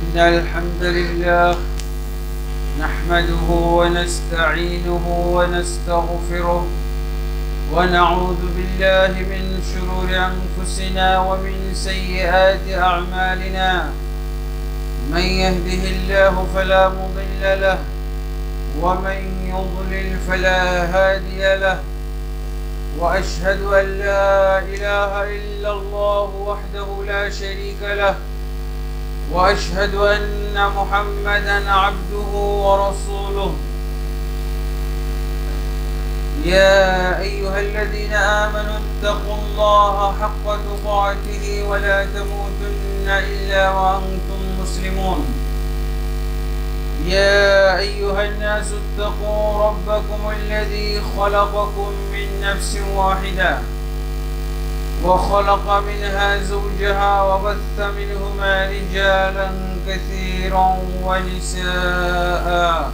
إن الحمد لله نحمده ونستعينه ونستغفره ونعوذ بالله من شرور أنفسنا ومن سيئات أعمالنا. من يهده الله فلا مضل له ومن يضلل فلا هادي له، وأشهد أن لا إله إلا الله وحده لا شريك له، وأشهد أن محمدًا عبده ورسوله. يا أيها الذين آمنوا اتقوا الله حق تقاته ولا تموتن إلا وأنتم مسلمون. يا أيها الناس اتقوا ربكم الذي خلقكم من نفس واحدة وخلق منها زوجها وبث منهما رجالا كثيرا ونساء،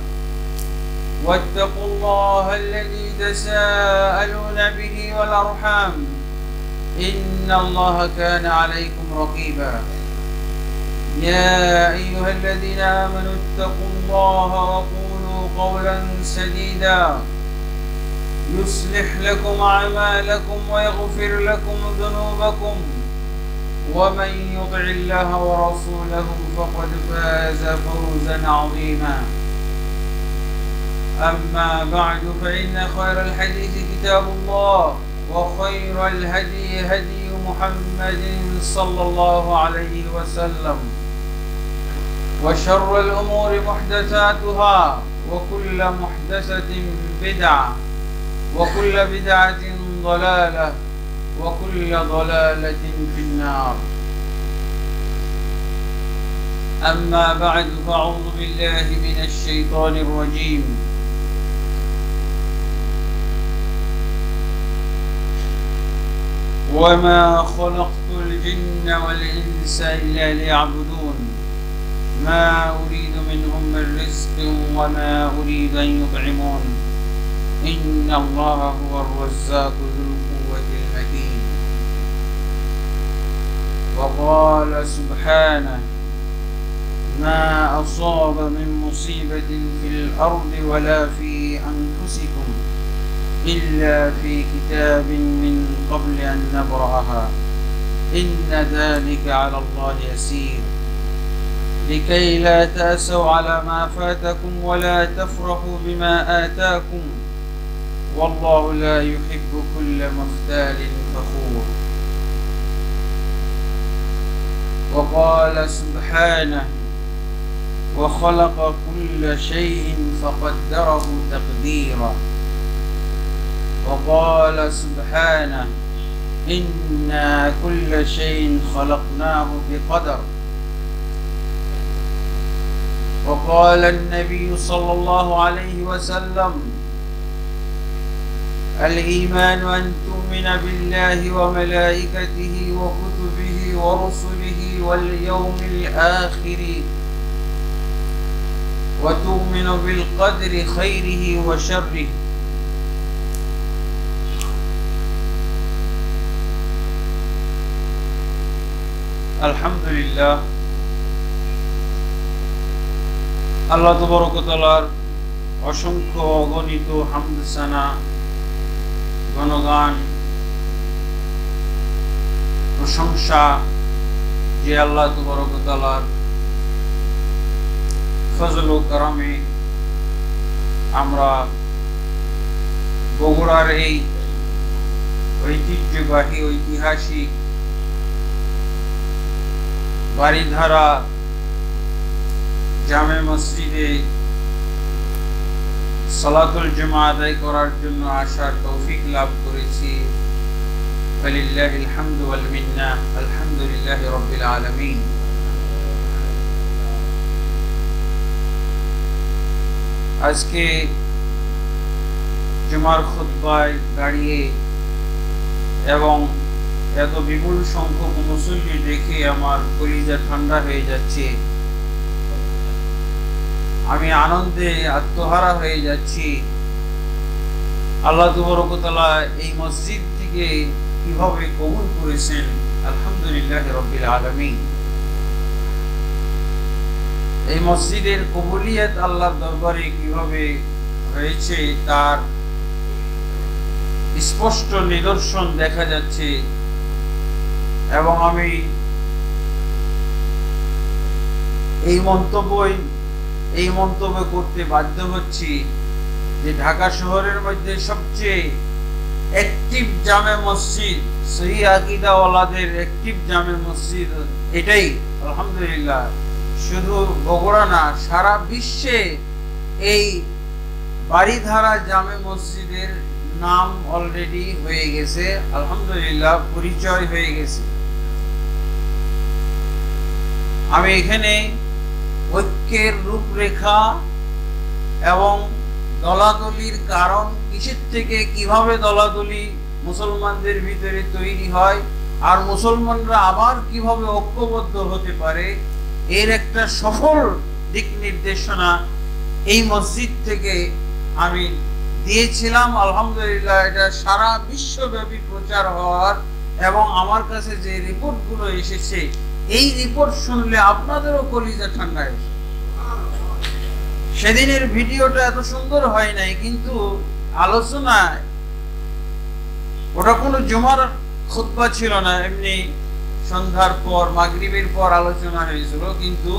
واتقوا الله الذي تساءلون به والأرحام إن الله كان عليكم رقيبا. يا أيها الذين آمنوا اتقوا الله وقولوا قولا سديدا يصلح لكم أعمالكم ويغفر لكم ذنوبكم، ومن يطع الله ورسوله فقد فاز فوزا عظيما. أما بعد، فإن خير الحديث كتاب الله، وخير الهدي هدي محمد صلى الله عليه وسلم، وشر الأمور محدثاتها، وكل محدثة بدعة، وكل بدعة ضلالة، وكل ضلالة في النار. أما بعد، فأعوذ بالله من الشيطان الرجيم. وما خلقت الجن والإنس إلا ليعبدون ما أريد منهم من رزق وما أريد أن يطعمون إن الله هو الرزاق ذو القوة المتين. وقال سبحانه: ما أصاب من مصيبة في الأرض ولا في أنفسكم إلا في كتاب من قبل أن نبرأها إن ذلك على الله يسير. لكي لا تأسوا على ما فاتكم ولا تفرحوا بما آتاكم والله لا يحب كل مختال فخور. وقال سبحانه: وخلق كل شيء فقدره تقديرا. وقال سبحانه: إنا كل شيء خلقناه بقدر. وقال النبي صلى الله عليه وسلم: الإيمان أن تؤمن بالله وملائكته وكتبه ورسله واليوم الآخر وتؤمن بالقدر خيره وشره. الحمد لله। আল্লাহ তাবারক ওয়া তাআলার অসংখ্য অগণিত হামদ সানা গণগান প্রশংসা যে আল্লাহ তাবারক ওয়া তাআলার ফজল ও করমে আমরা বগুড়ার এই ঐতিহ্যবাহী ঐতিহাসিক বাড়িধারা জামে মসজিদে সালাতুল জুমা আদায় করার জন্য আসার তৌফিক লাভ করেছি। ফালিল্লাহিল হামদু ওয়াল মিন্না, আলহামদুলিল্লাহি রাব্বিল আলামিন। আজকে জুমার খুতবায় দাঁড়িয়ে এবং এত বিপুল সংখ্যক মুসল্লি দেখে আমার কলিজা ঠান্ডা হয়ে যাচ্ছে। আমি আনন্দে আত্মহারা হয়ে যাচ্ছি। আল্লাহ তাবারক ওয়া তাআলা এই মসজিদটিকে কিভাবে কবুল করেছেন, আলহামদুলিল্লাহি রাব্বিল আলামিন। এই মসজিদের কবুলিয়ত আল্লাহর দরবারে কিভাবে হয়েছে তার স্পষ্ট নিদর্শন দেখা যাচ্ছে। এবং আমি এই মন্তব্য করতে বাধ্য হচ্ছি যে ঢাকা শহরের মধ্যে সবচেয়ে অ্যাক্টিভ জামে মসজিদ, সহি আকীদা ওয়ালাদের অ্যাক্টিভ জামে মসজিদ এটাই। আলহামদুলিল্লাহ, শুধু বগুড়া না, সারা বিশ্বে এই বাড়িধারা জামে মসজিদের নাম অলরেডি হয়ে গেছে। আলহামদুলিল্লাহ, পরিচয় হয়ে গেছে। আমি এখানে ঐক্যের রূপরেখা এবং দলাদলির কারণ কিসের থেকে, কিভাবে দলাদলি মুসলমানদের ভিতরে তৈরি হয় আর মুসলমানরা আবার কিভাবে ঐক্যবদ্ধ হতে পারে, এর একটা সফল দিক নির্দেশনা এই মসজিদ থেকে আমি দিয়েছিলাম। আলহামদুলিল্লাহ, এটা সারা বিশ্বব্যাপী প্রচার হওয়ার এবং আমার কাছে যে রিপোর্টগুলো এসেছে, এই রিপোর্ট শুনলে আপনাদেরও কলিজা ঠান্ডা হয়েছে। সেদিনের ভিডিওটা এত সুন্দর হয় নাই, কিন্তু আলোচনায় ওটা কোনো জুমার খুতবা ছিল না, এমনি সন্ধ্যার পর মাগরিবের পর আলোচনা হয়েছিল, কিন্তু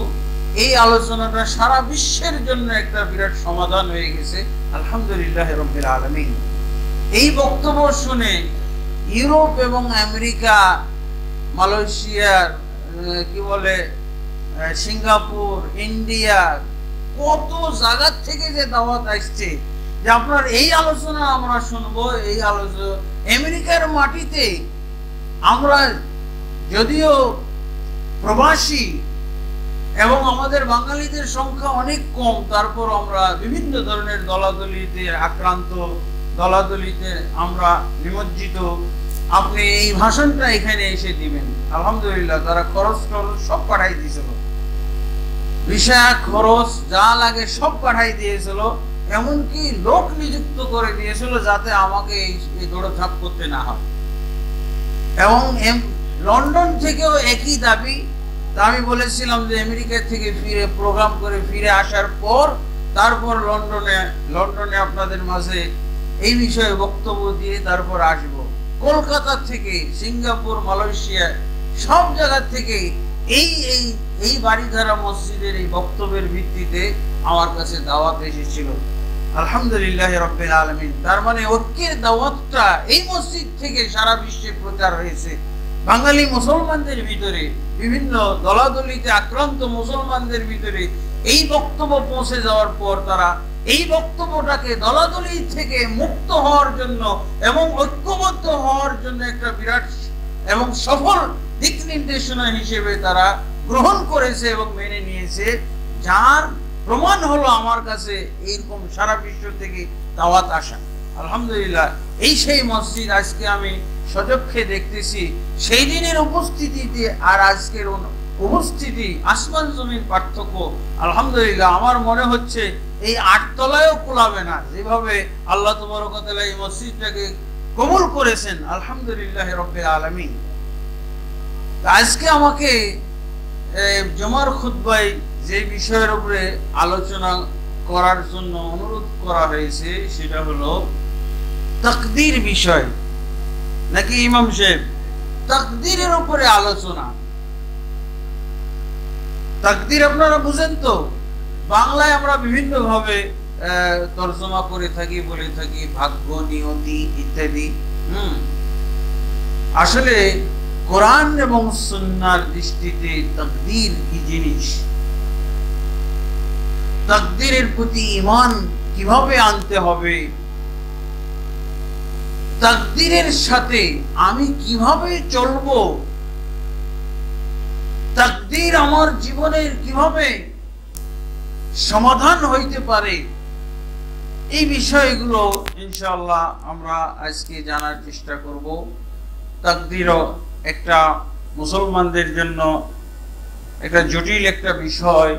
এই আলোচনাটা সারা বিশ্বের জন্য একটা বিরাট সমাধান হয়ে গেছে। আলহামদুলিল্লাহ রাব্বিল আলামিন। এই বক্তব্য শুনে ইউরোপ এবং আমেরিকা, মালয়েশিয়ার কি বলে সিঙ্গাপুর, ইন্ডিয়া, কত জায়গা থেকে যে দাওয়াত আসছে যে আপনার এই আলোচনা আমরা শুনবো। এই আলোচনা আমেরিকার মাটিতে আমরা যদিও প্রবাসী এবং আমাদের বাঙালিদের সংখ্যা অনেক কম, তারপর আমরা বিভিন্ন ধরনের দলাদলিতে আক্রান্ত, দলাদলিতে আমরা নিমজ্জিত। আপনি এই ভাষণটা এখানে এসে দিবেন। আলহামদুলিল্লাহ, তারা খরচ সব পাঠাই দিয়েছিল, ভিসা খরচ যা লাগে সব পাঠাই দিয়েছিল, এমনকি লোক নিযুক্ত করে দিয়েছিল যাতে আমাকে এই দৌড়ঝাঁপ করতে না হয়। এবং লন্ডন থেকেও একই দাবি। তা আমি বলেছিলাম যে আমেরিকা থেকে ফিরে প্রোগ্রাম করে ফিরে আসার পর তারপর লন্ডনে আপনাদের মাঝে এই বিষয়ে বক্তব্য দিয়ে তারপর আসব। কলকাতা থেকে, সিঙ্গাপুর, মালয়েশিয়া, সব জায়গা থেকে এই বাড়িধারা মসজিদের এই বক্তব্যের ভিত্তিতে আমার কাছে দাওয়াত এসেছিল। আলহামদুলিল্লাহ রাব্বিল আলামিন। তার মানে ঐক্যের দাওয়াতটা এই মসজিদ থেকে সারা বিশ্বে প্রচার হয়েছে। বাঙালি মুসলমানদের ভিতরে, বিভিন্ন দলাদলিতে আক্রান্ত মুসলমানদের ভিতরে এই বক্তব্য পৌঁছে যাওয়ার পর তারা এই বক্তব্যটাকে দলাদলি থেকে মুক্ত হওয়ার জন্য এবং ঐক্যবদ্ধ হওয়ার জন্য একটা বিরাট এবং সফল দিক নির্দেশনা হিসেবে তারা গ্রহণ করেছে এবং মেনে নিয়েছে, যার প্রমাণ হলো আমার কাছে এইরকম সারা বিশ্ব থেকে দাওয়াত আসা। আলহামদুলিল্লাহ, এই সেই মসজিদ আজকে আমি সচক্ষে দেখতেছি। সেই দিনের উপস্থিতিতে আর আজকের উপস্থিতি আসমান জমির পার্থক্য। আলহামদুলিল্লাহ, আমার মনে হচ্ছে এই 8 তলায়ও কুলাবে না, যেভাবে আল্লাহ তাবারক ওয়া তাআলা এই মসজিদটাকে কবুল করেছেন। আলহামদুলিল্লাহ রাব্বিল আলামিন। আজকে আমাকে জুমার খুতবায় যে বিষয়ের উপরে আলোচনা করার জন্য অনুরোধ করা হয়েছে সেটা হলো তাকদীর বিষয়। নাকি ইমাম সাহেব? তাকদীরের উপরে আলোচনা। তাকদীর আপনারা বুঝেন তো? বাংলায় আমরা বিভিন্ন ভাবে তরজমা করে থাকি, বলে থাকি ভাগ্য, নিয়তি ইত্যাদি। আসলে কোরআন এবং সুন্নাহর দৃষ্টিতে তাকদীর কি জিনিস, তাকদীরের প্রতি ঈমান কিভাবে আনতে হবে, তাকদীরের সাথে আমি কিভাবে চলবো, তাকদীর আমার জীবনের কিভাবে সমাধান হইতে পারে, এই বিষয়গুলো ইনশাআল্লাহ আমরা আজকে জানার চেষ্টা করব। তাকদীরও একটা মুসলমানদের জন্য একটা জটিল একটা বিষয়।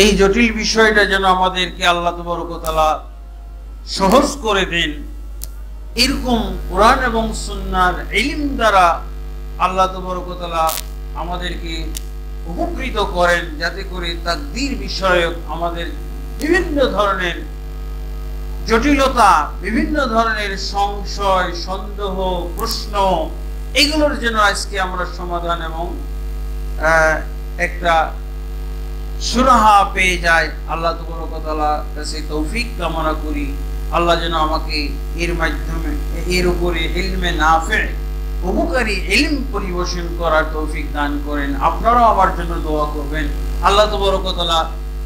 এই জটিল বিষয়টা যেন আমাদেরকে আল্লাহ তাবারক ওয়া তাআলা সহজ করে দেন, এরকম কোরআন এবং সুন্নাহর ইলম দ্বারা আল্লাহ তাবারক ওয়া তাআলা আমাদেরকে উপকৃত করেন, যাতে করে তাকদীর বিষয়ক আমাদের বিভিন্ন ধরনের জটিলতা, বিভিন্ন ধরনের সংশয়, সন্দেহ, প্রশ্ন, এগুলোর জন্য আজকে আমরা সমাধান এবং একটা সুরাহা পেয়ে যাই। আল্লাহ তাবারক ওয়া তাআলার কাছে তৌফিক কামনা করি, আল্লাহ যেন আমাকে এর মাধ্যমে এর উপরে ইলমে নাফি, উপকারী ইলম পরিবেশন করার তৌফিক দান করেন। আপনারাও আমার জন্য দোয়া করবেন, আল্লাহ তাবারক ওয়া তাআলা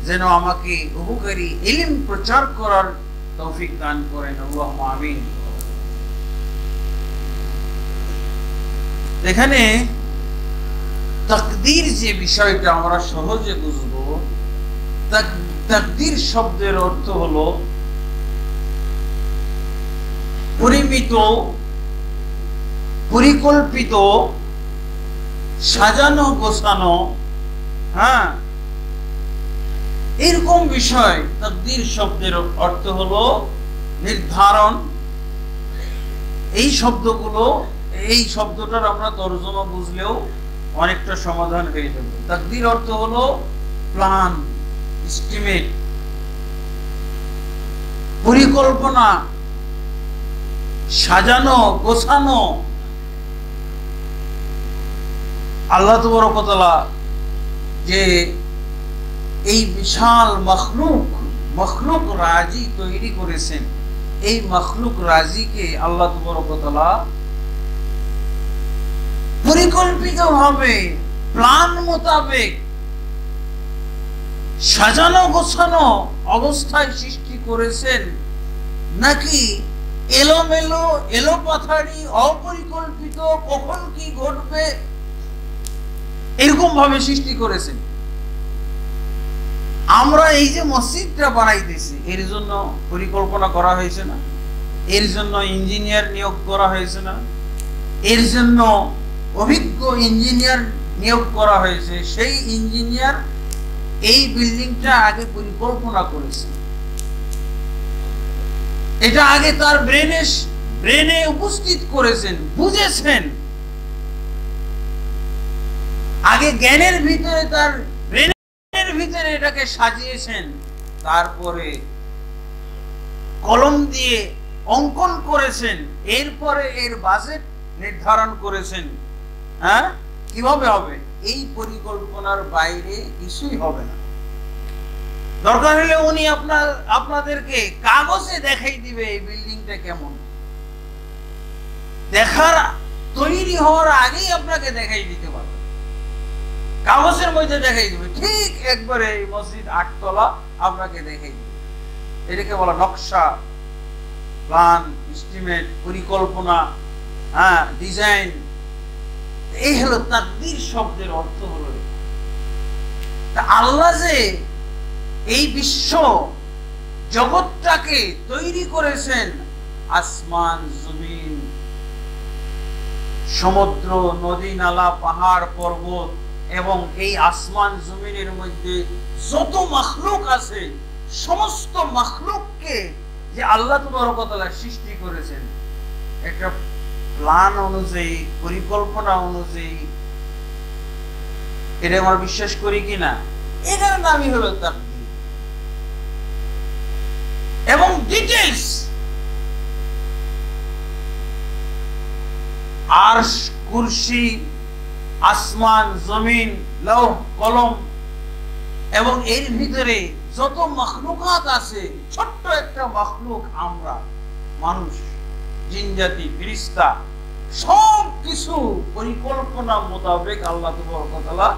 যেন আমাকে উপকারী ইলম প্রচার করার তৌফিক দান করেন। আল্লাহুম্মা আমিন। এখানে তাকদীর যে বিষয়টা আমরা সহজে বুঝবো, তাকদীর শব্দের অর্থ হলো পরিমিত, পরিকল্পিত, সাজানো গোছানো, হ্যাঁ, এরকম বিষয়। তাকদীর শব্দের অর্থ হলো নির্ধারণ। এই শব্দগুলো, এই শব্দটার আমরা তরজমা বুঝলেও অনেকটা সমাধান হয়ে যাবে। তাকদীর অর্থ হলো প্ল্যান, এস্টিমেট, পরিকল্পনা, সাজানো গোছানো। আল্লাহ তাবারক ওয়া তাআলা যে এই বিশাল মখলুক রাজি তৈরি করেছেন, এই মখলুক রাজিকে আল্লাহ তাবারক ওয়া তাআলা পরিকল্পিতভাবে, প্ল্যান মোতাবেক, সাজানো গোছানো অবস্থায় সৃষ্টি করেছেন, নাকি এলোমেলো, এলোপাথাড়ি, অপরিকল্পিত, কখন কি ঘটবে এরকম ভাবে সৃষ্টি করেছেন? আমরা এই যে মসজিদটা বানাইতেছি, এর জন্য পরিকল্পনা করা হয়েছে না? এর জন্য ইঞ্জিনিয়ার নিয়োগ করা হয়েছে না? এর জন্য অভিজ্ঞ ইঞ্জিনিয়ার নিয়োগ করা হয়েছে। সেই ইঞ্জিনিয়ার এই বিল্ডিংটা আগে পরিকল্পনা করেছে, এটা আগে তার ব্রেনে উপস্থিত করেছেন, বুঝেছেন, আগে জ্ঞানের ভিতরে, তার ব্রেনের ভিতরে এটাকে সাজিয়েছেন, তারপরে কলম দিয়ে অঙ্কন করেছেন, এরপরে এর বাজেট নির্ধারণ করেছেন। হ্যাঁ, কিভাবে হবে? এই পরিকল্পনার বাইরে কিছুই হবে না। দরকার হলে উনি আপনাদেরকে কাগজে দেখাই দিবে এই বিল্ডিংটা কেমন, দেখার তৈরি হওয়ার আগেই আপনাকে দেখাই দিতে পারবে, কাগজের মধ্যে দেখাই দিবে, ঠিক একবারে এই মসজিদ 8 তলা আপনাকে দেখাই দিবে। এটাকে বলা নকশা, প্ল্যান, এস্টিমেট, পরিকল্পনা, হ্যাঁ, ডিজাইন। এই হলো তাকদীর শব্দের অর্থ হলো। আল্লাহ যে এই বিশ্ব জগৎটাকে তৈরি করেছেন, আসমান, জমিন, সমুদ্র, নদী, নালা, পাহাড়, পর্বত, এবং এই আসমান জমিনের মধ্যে যত মাখলুক আছে, সমস্ত মাখলুককে যে আল্লাহ তাবারক ওয়া তাআলা সৃষ্টি করেছেন একটা প্ল্যান অনুযায়ী, পরিকল্পনা অনুযায়ী, এটা আমরা বিশ্বাস করি কিনা, এটার নামই হলো তাকদীর। এবং ডিটেইলস, আরশ, কুরসি, আসমান, জমিন, লৌহ কলম, এবং এর ভিতরে যত মাখলুকাত আছে, ছোট্ট একটা মাখলুক আমরা মানুষ, জিনজাতি, ফেরেশতা, সব কিছু পরিকল্পনা মোতাবেক আল্লাহ তাবারক ওয়া তাআলা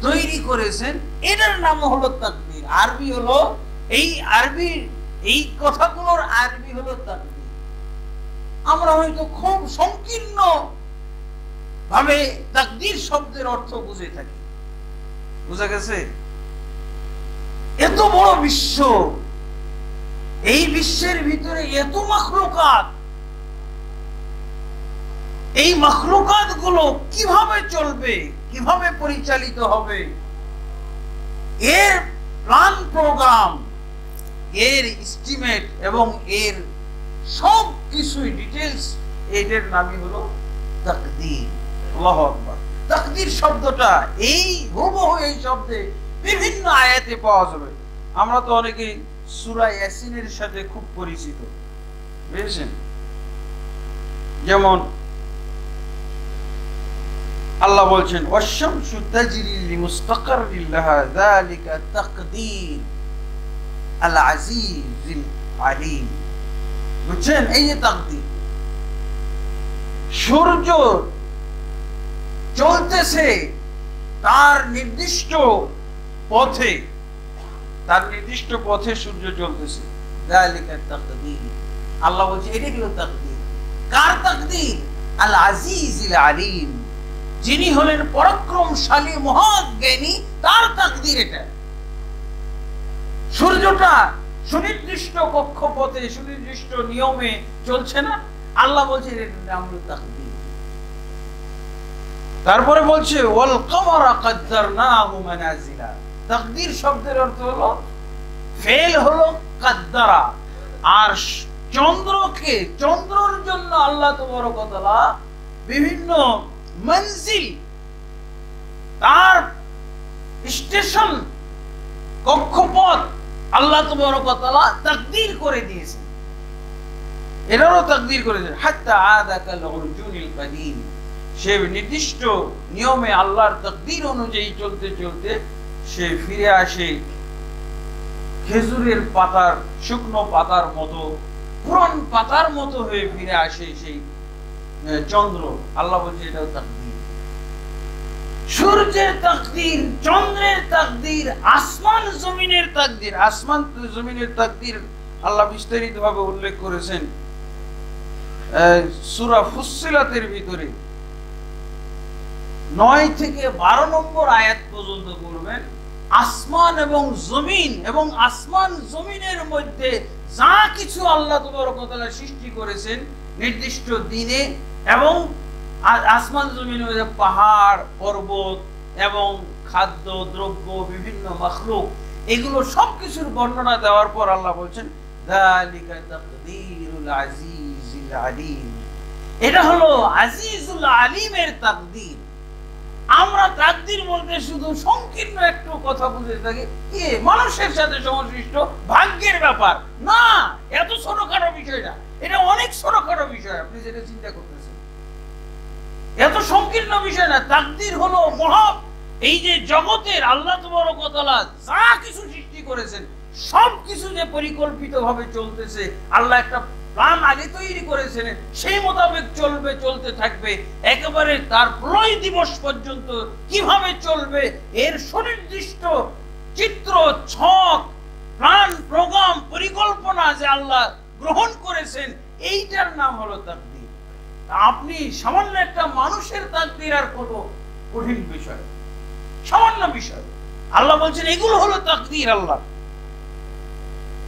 তৈরি করেছেন। এটার নাম হলো তাকদীর। আরবি হলো এই কথাগুলোর আরবি হলো তাকদীর। আমরা হয়তো খুব সংকীর্ণ ভাবে তাকদীর শব্দের অর্থ বুঝে থাকি। বুঝা গেছে? এত বড় বিশ্ব, এই বিশ্বের ভিতরে এত মাখলুকাত, এই মাখলুকাত গুলো কিভাবে চলবে, কিভাবে পরিচালিত হবে, এর প্ল্যান, প্রোগ্রাম, এর এস্টিমেট এবং এর সব কিছুই ডিটেইলস, এটার নামই হলো তাকদীর। আল্লাহু আকবার। তাকদীর শব্দটা এই হুবহু এই শব্দে বিভিন্ন আয়াতে পাওয়া যাবে। আমরা তো অনেকেই সূরা ইয়াসিনের সাথে খুব পরিচিত, বুঝেছেন? যেমন আল্লাহ বলছেন ওয়াশ-শামসু তাজরি লিমুস্তাকাররিন লাহা যালিকা তাকদীর আল আজিজিল আলিম। বুঝছেন? এই যে তাকদীর, সূর্য চলতেছে তার নির্দিষ্ট পথে, তার নির্দিষ্ট পথে সূর্য চলতেছে, যালিকা তাকদীর। আল্লাহ বলছে এটা হলো তাকদীর। কার তাকদীর? আল আজিজিল আলিম, যিনি হলেন পরাক্রমশালী মহাজ্ঞানী, তার তাকদীর এটা। সূর্যটা সুনির্দিষ্ট কক্ষপথে সুনির্দিষ্ট নিয়মে চলছে না, আল্লাহ বলছে এটার নাম হলো তাকদীর। তারপরে বলছে ওয়াল কামারা কাদ্দারনাহু মানাজিলা। তাকদীর শব্দের অর্থ হলো, ফেল হলো কাদ্দারা, আর চন্দ্রকে, চন্দ্রর জন্য আল্লাহ তাবারক ওয়া তাআলা বিভিন্ন মঞ্জিল, তার স্টেশন, কক্ষপথ আল্লাহ তাবারক ওয়া তাআলা তাকদীর করে দিয়েছেন। এটারও তাকদীর করে দিয়েছেন। হাত্তা আদা কাল উরজুনিল কাদিম, সে নির্দিষ্ট নিয়মে আল্লাহর তাকদীর অনুযায়ী চলতে চলতে সে ফিরে আসে খেজুরের পাতার, শুকনো পাতার মতো, পুরান পাতার মতো হয়ে ফিরে আসে সেই চন্দ্র। আল্লাহ বলছে এটাও তাকদীর। সূর্যের তাকদীর, চন্দ্রের তাকদীর, আসমান জমিনের তাকদীর। আসমান জমিনের তাকদীর আল্লাহ বিস্তারিত ভাবে উল্লেখ করেছেন সূরা ফুসসিলাতের ভিতরে 9 থেকে 12 নম্বর আয়াত পর্যন্ত পড়বেন। আসমান এবং জমিন এবং আসমান জমিনের মধ্যে যা কিছু আল্লাহ তাবারক ওয়া তাআলা সৃষ্টি করেছেন নির্দিষ্ট দিনে, এবং আসমান জমিনের মধ্যে পাহাড়, পর্বত এবং খাদ্য দ্রব্য, বিভিন্ন মাখলুক, এগুলো সবকিছুর বর্ণনা দেওয়ার পর আল্লাহ বলছেন যালিকা তাকদীরুল আজিজিল আলিম। এটা হলো আজিজুল আলিমের তাকদীর। আমরা তাকদীর বলতে শুধু সংকীর্ণ একটু কথা বুঝে থাকি, কি মানুষের সাথে সংশ্লিষ্ট ভাগ্যের ব্যাপার না, এত ছোটখাটো বিষয় না, এটা অনেক ছোটখাটো বিষয়। আপনি যেটা চিন্তা করতেছেন এত সংকীর্ণ বিষয় না। তাকদীর হলো মহা, এই যে জগতের আল্লাহ তাবারক ওয়া তাআলা যা কিছু সৃষ্টি করেছেন সবকিছু যে পরিকল্পিত ভাবে চলতেছে, আল্লাহ একটা প্ল্যান আগে তৈরি করেছেন, সেই মোতাবেক চলবে, চলতে থাকবে, একেবারে তার প্রলয় দিবস পর্যন্ত কিভাবে চলবে এর সুনির্দিষ্ট চিত্র, ছক, প্ল্যান, প্রোগ্রাম, পরিকল্পনা যে আল্লাহ গ্রহণ করেছেন, এইটার নাম হলো তাকদীর। আপনি সামান্য একটা মানুষের তাকদীর আর কত কঠিন বিষয়, সামান্য বিষয়। আল্লাহ বলছেন এগুলো হলো তাকদীর। আল্লাহ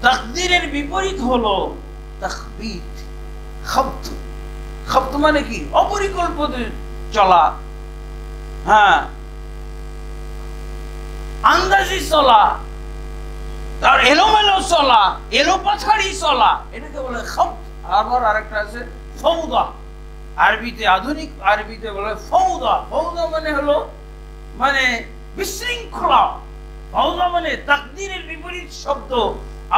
তাকদীরের বিপরীত হলো তাখবীত, খবত। খবত মানে কি? অপরিকল্পিত চলা, হ্যাঁ, আন্দাজি চলা, তার এলোমেলো চলা, এলোপাথাড়ি চলা, এটাকে বলে খবত। আবার আরেকটা আছে ফৌদা, আরবিতে, আধুনিক আরবিতে বলে ফৌদা। ফৌদা মানে হলো মানে বিশৃঙ্খলা। ফৌদা মানে তাকদীরের বিপরীত শব্দ।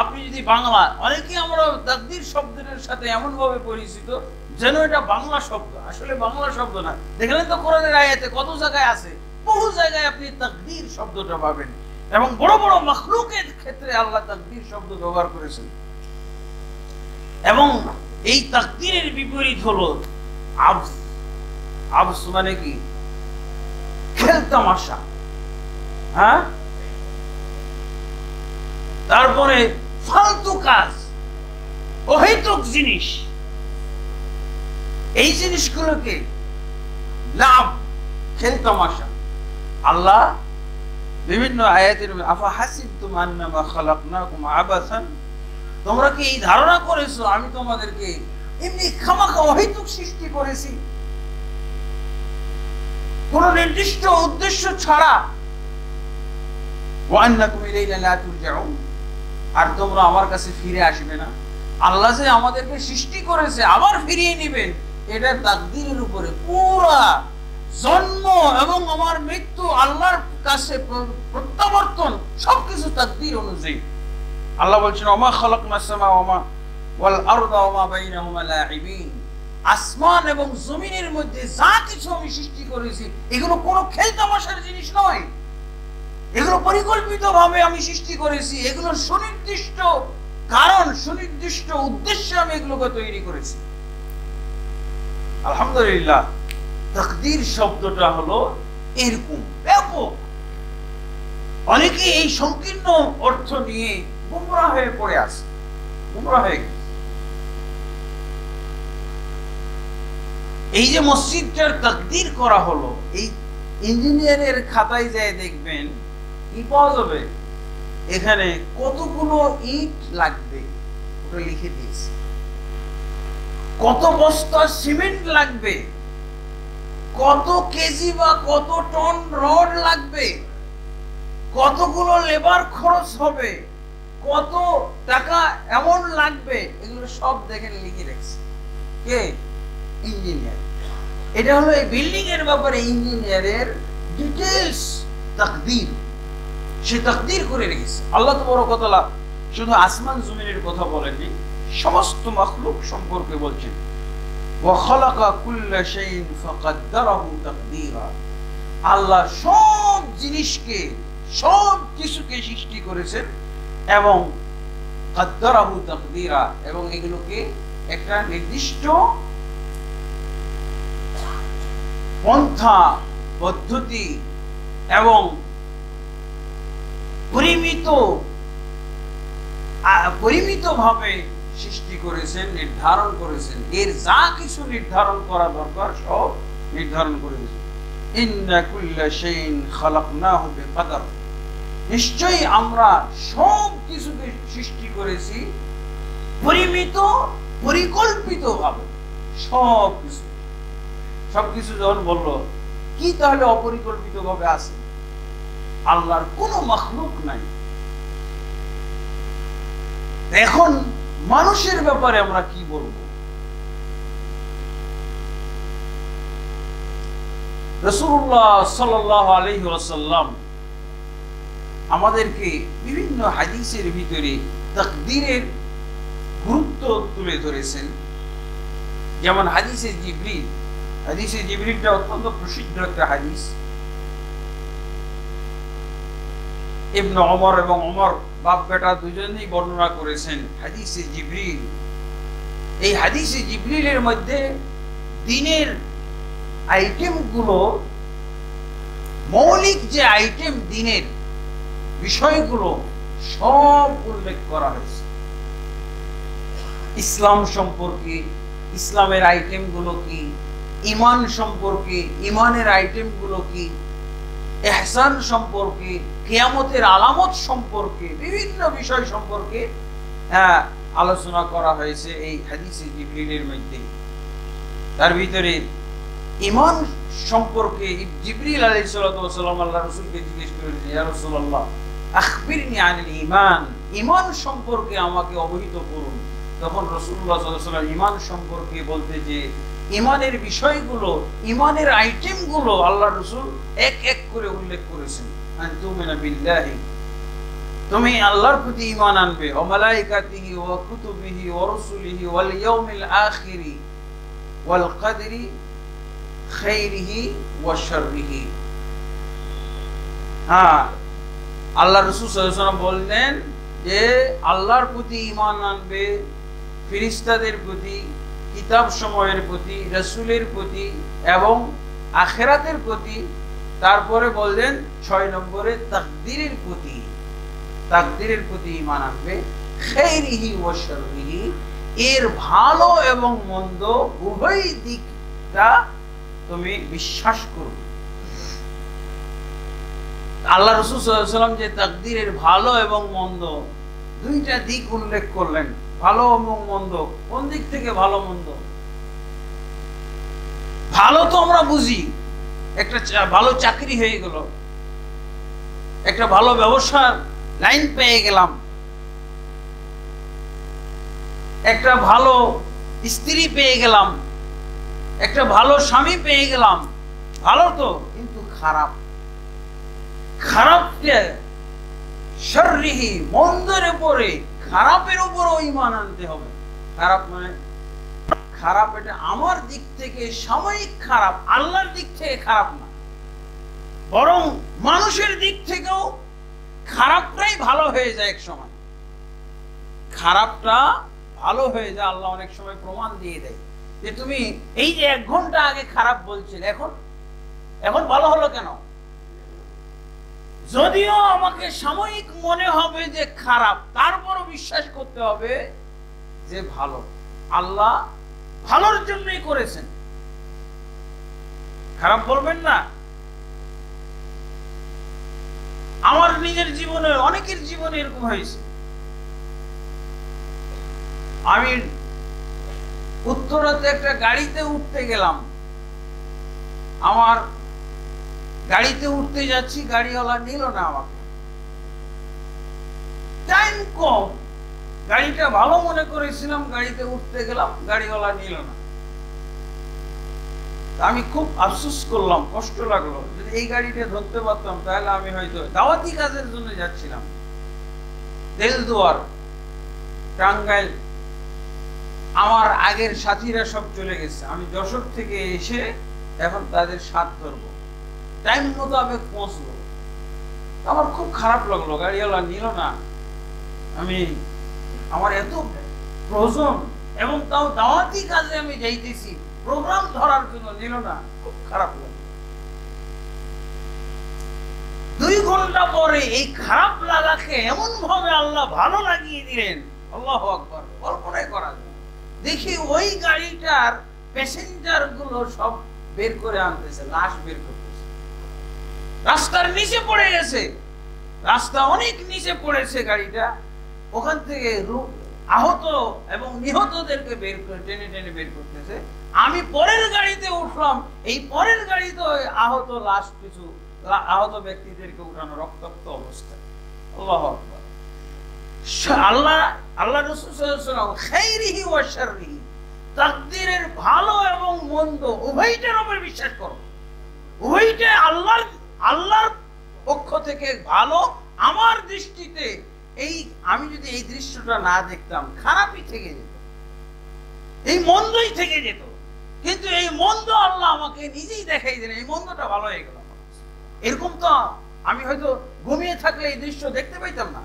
আপনি যদি বাংলা, অনেকে আমরা তাকদীর শব্দের সাথে এমন ভাবে পরিচিত যেন এটা বাংলা শব্দ, আসলে বাংলা শব্দ না। দেখলেন তো কোরআনের আয়াতে কত জায়গায় আছে, বহু জায়গায় আপনি তাকদীর শব্দটা পাবেন, এবং বড় বড় মাখলুকের ক্ষেত্রে আল্লাহ তাকদীর শব্দ ব্যবহার করেছেন। এবং এই তাকদীরের বিপরীত হলো আবস। আবস মানে কি? খেলতামাশা, হ্যাঁ, তারপরে ফালতু কাজ, অহেতুক জিনিস, এই জিনিসগুলোকে লাভ, খেলতামাশা। আল্লাহ বিভিন্ন আয়াতের আফা হাসিবতুম আন্নামা খালাকনাকুম আবাসান, তোমরা কি এই ধারণা করেছো আমি তোমাদেরকে এমনি খামাখা অহেতুক সৃষ্টি করেছি, কোন নির্দিষ্ট উদ্দেশ্য ছাড়া? ওয়া আন্নাকুম ইলাইনা লা তুরজাউন, আর তোমরা আমার কাছে ফিরে আসবে না। আল্লাহ যে আমাদেরকে সৃষ্টি করেছে আবার ফিরিয়ে নেবেন, এটা তাকদীরের উপরে পুরা জন্ম এবং আমার মৃত্যু আল্লাহর কাছে প্রত্যাবর্তন সবকিছু তাকদীর অনুযায়ী। আল্লাহ বলছেন ওমা খালাকনাস সামা ওয়াল আরদা ওমা বাইনাহুমা লাঈবিন, আসমান এবং জমিনের মধ্যে যা কিছু আমি সৃষ্টি করেছি এগুলো কোনো খেলতামাশার জিনিস নয়, এগুলো পরিকল্পিতভাবে আমি সৃষ্টি করেছি, এগুলো সুনির্দিষ্ট কারণ সুনির্দিষ্ট উদ্দেশ্যে আমি এগুলোকে তৈরি করেছি। আলহামদুলিল্লাহ, তাকদীর শব্দটা হলো এরকম ব্যাপক। অনেকে এই সংকীর্ণ অর্থ নিয়ে গুমরাহ হয়ে পড়ে আছে, গুমরাহ হয়ে গেছে। এই যে মসজিদটার তাকদীর করা হলো, এই ইঞ্জিনিয়ারের খাতায় যায় দেখবেন কি পাওয়া যাবে, এখানে কতগুলো ইট লাগবে ওটা লিখে দিয়েছে, কত বস্তা সিমেন্ট লাগবে, কত কেজি বা কত টন রড লাগবে, কতগুলো লেবার খরচ হবে, কত টাকা এমন লাগবে, এগুলো সব দেখেন লিখে রেখেছে কে? ইঞ্জিনিয়ার। এটা হলো এই বিল্ডিং এর ব্যাপারে ইঞ্জিনিয়ারের ডিটেইলস তাকদীর, সে তাকদীর করে রেখেছে। আল্লাহ তাবারক ওয়া তাআলা শুধু আসমান জমিনের কথা বলেননি, সমস্ত মাখলুক সম্পর্কে বলছেন ওয়া খালাকা কুল্লা শাইইন ফাকাদ্দারাহু তাকদীরা। আল্লাহ সব জিনিসকে সব কিছুকে সৃষ্টি করেছেন এবং কাদ্দারাহু তাকদীরা, এবং এগুলোকে একটা নির্দিষ্ট পন্থা পদ্ধতি এবং পরিমিতভাবে সৃষ্টি করেছেন, নির্ধারণ করেছেন। এর যা কিছু নির্ধারণ করা দরকার সব নির্ধারণ করে দিয়েছেন। ইন্না কুল্লা শাইইন খালাকনাহু বিকদর, নিশ্চয়ই আমরা সব কিছুকে সৃষ্টি করেছি পরিমিত পরিকল্পিতভাবে। সবকিছু যখন বললো, কি তাহলে অপরিকল্পিতভাবে আছে? আল্লাহর কোনো মাখলুক নাই। এখন মানুষের ব্যাপারে আমরা কি বলবো? রাসূলুল্লাহ সাল্লাল্লাহু আলাইহি ওয়াসাল্লাম আমাদেরকে বিভিন্ন হাদিসের ভিতরে তাকদীরের গুরুত্ব তুলে ধরেছেন। যেমন হাদিসে জিবরিলটা অত্যন্ত প্রসিদ্ধ একটা হাদিস। ইবনে ওমর এবং ওমর বাপ বেটা দুজনেই বর্ণনা করেছেন হাদিসে জিবরিল। এই হাদিসে জিবরিলের মধ্যে দিনের আইটেমগুলো, মৌলিক যে আইটেম দিনের বিষয়গুলো সব উল্লেখ করা হয়েছে। ইসলাম সম্পর্কে ইসলামের আইটেমগুলো কি, ঈমান সম্পর্কে ঈমানের আইটেমগুলো কি, ইহসান সম্পর্কে, কিয়ামতের আলামত সম্পর্কে, বিভিন্ন বিষয় সম্পর্কে আলোচনা করা হয়েছে এই হাদিসে জিবরিলের মধ্যে। তার ভিতরে ঈমান সম্পর্কে জিবরিল আলাইহিস সালাতু ওয়াস সালাম আল্লাহ রাসূলকে জিজ্ঞেস করেছেন, ইয়া রাসূলুল্লাহ আখবিরনি আনিল ঈমান, ঈমান সম্পর্কে আমাকে অবহিত করুন। তখন রাসূলুল্লাহ সাল্লাল্লাহু আলাইহি ওয়াসাল্লাম ঈমান সম্পর্কে বলতে যে ঈমানের বিষয়গুলো, ঈমানের আইটেমগুলো আল্লাহ রাসূল এক এক করে উল্লেখ করেছেন। আনতুমিনা বিল্লাহি, তুমি আল্লাহর প্রতি ঈমান আনবে, ওয়া মালাইকাতিহি ওয়া কুতুবিহি ওয়া রাসূলিহি ওয়াল ইয়াউমিল আখিরি ওয়াল কদরি খাইরিহি ওয়া শাররিহি। আল্লাহ রাসূল সাল্লাল্লাহু আলাইহি ওয়াসাল্লাম বললেন যে আল্লাহর প্রতি ঈমান আনবে, ফেরেশতাদের প্রতি, কিতাব সময়ের প্রতি, রাসূলের প্রতি এবং আখিরাতের প্রতি। তারপরে বললেন 6 নম্বরে তাকদীরের প্রতি ঈমান আনবে, খাইরিহি ওয়া শাররিহি, এর ভালো এবং মন্দ উভয় দিকটা তুমি বিশ্বাস করবে। আল্লাহ রাসূল সাল্লাল্লাহু আলাইহি ওয়াসাল্লাম যে তাকদীরের ভালো এবং মন্দ দুইটা দিক উল্লেখ করলেন। ভালো এবং মন্দ, কোন দিক থেকে ভালো মন্দ? ভালো তো আমরা বুঝি, একটা ভালো চাকরি হয়ে গেল, একটা ভালো ব্যবসার লাইন পেয়ে গেলাম, একটা ভালো স্ত্রী পেয়ে গেলাম, একটা ভালো স্বামী পেয়ে গেলাম, ভালো তো, কিন্তু খারাপ। খারাপকে শাররিহি, মন্দের উপরে, খারাপের উপরও ঈমান আনতে হবে। খারাপ মানে খারাপ, এটা আমার দিক থেকে সাময়িক খারাপ, আল্লাহর দিক থেকে খারাপ না, বরং মানুষের দিক থেকেও খারাপটাই ভালো হয়ে যায়। এক সময় খারাপটা ভালো হয়ে যায়। আল্লাহ অনেক সময় প্রমাণ দিয়ে দেয় যে তুমি এই যে 1 ঘন্টা আগে খারাপ বলছিলে, এখন ভালো হলো কেন? যদিও আমাকে সাময়িক মনে হবে যে খারাপ, তারপরও বিশ্বাস করতে হবে যে ভালো। আল্লাহ ভালোর জন্যই করেছেন, খারাপ বলবেন না। আমার নিজের জীবনে, অনেকের জীবনে এরকম হয়েছে। আমি উত্তরাতে একটা গাড়িতে উঠতে গেলাম, আমার গাড়িতে উঠতে যাচ্ছি, গাড়িওয়ালা নিল না আমাকে, টাইম কম, গাড়িটা ভালো মনে করেছিলাম, গাড়িতে উঠতে গেলাম, গাড়িওয়ালা নিল না। আমি খুব আফসোস করলাম, কষ্ট লাগলো। যদি এই গাড়িটা ধরতে পারতাম তাহলে আমি হয়তো দাওয়াতি কাজের জন্য যাচ্ছিলাম, দেলদুয়ার, টাঙ্গাইল। আমার আগের সাথীরা সব চলে গেছে, আমি যশোর থেকে এসে এখন তাদের সাথ ধরবো, টাইম মোতাবেক পৌঁছবো। আমার খুব খারাপ লাগলো, গাড়িওয়ালা নিল না। আমার এত প্রয়োজন, এবং তাও দাওয়াতি কাজে আমি যাইতেছি, প্রোগ্রাম ধরার জন্য নিল না, খুব খারাপ লাগলো। 2 ঘন্টা পরে এই খারাপ লাগাকে এমন ভাবে আল্লাহ ভালো লাগিয়ে দিলেন, আল্লাহু আকবার, কল্পনাই করা যায়। দেখি ওই গাড়িটার প্যাসেঞ্জার গুলো সব বের করে আনতেছে, লাশ বের করতেছে, রাস্তার নিচে পড়ে গেছে, রাস্তা অনেক নিচে পড়েছে গাড়িটা। ওখান থেকে আহত এবং নিহতদেরকে বের করে টেনে টেনে বের করতেছে। আমি পরের গাড়িতে উঠলাম, এই পরের গাড়িতে আহত লাশ, কিছু আহত ব্যক্তিদেরকে উঠানো, রক্তাক্ত অবস্থায়। আল্লাহু আকবার। আল্লাহ রাসূল সাল্লাল্লাহু আলাইহি ওয়াসাল্লাম খাইরিহি ওয়া শাররিহি, তাকদীরের ভালো এবং মন্দ উভয়টার উপর বিশ্বাস করো। উভয়টা আল্লাহর পক্ষ থেকে ভালো। আমার দৃষ্টিতে আমি যদি এই দৃশ্যটা না দেখতাম, খারাপই থেকে যেত, এই মন্দই থেকে যেত। কিন্তু এই মন্দ আল্লাহ আমাকে নিজেই দেখাই দিলেন, এই মন্দটা ভালো হয়ে গেল। এরকম তো আমি হয়তো ঘুমিয়ে থাকলে এই দৃশ্য দেখতে পাইতাম না,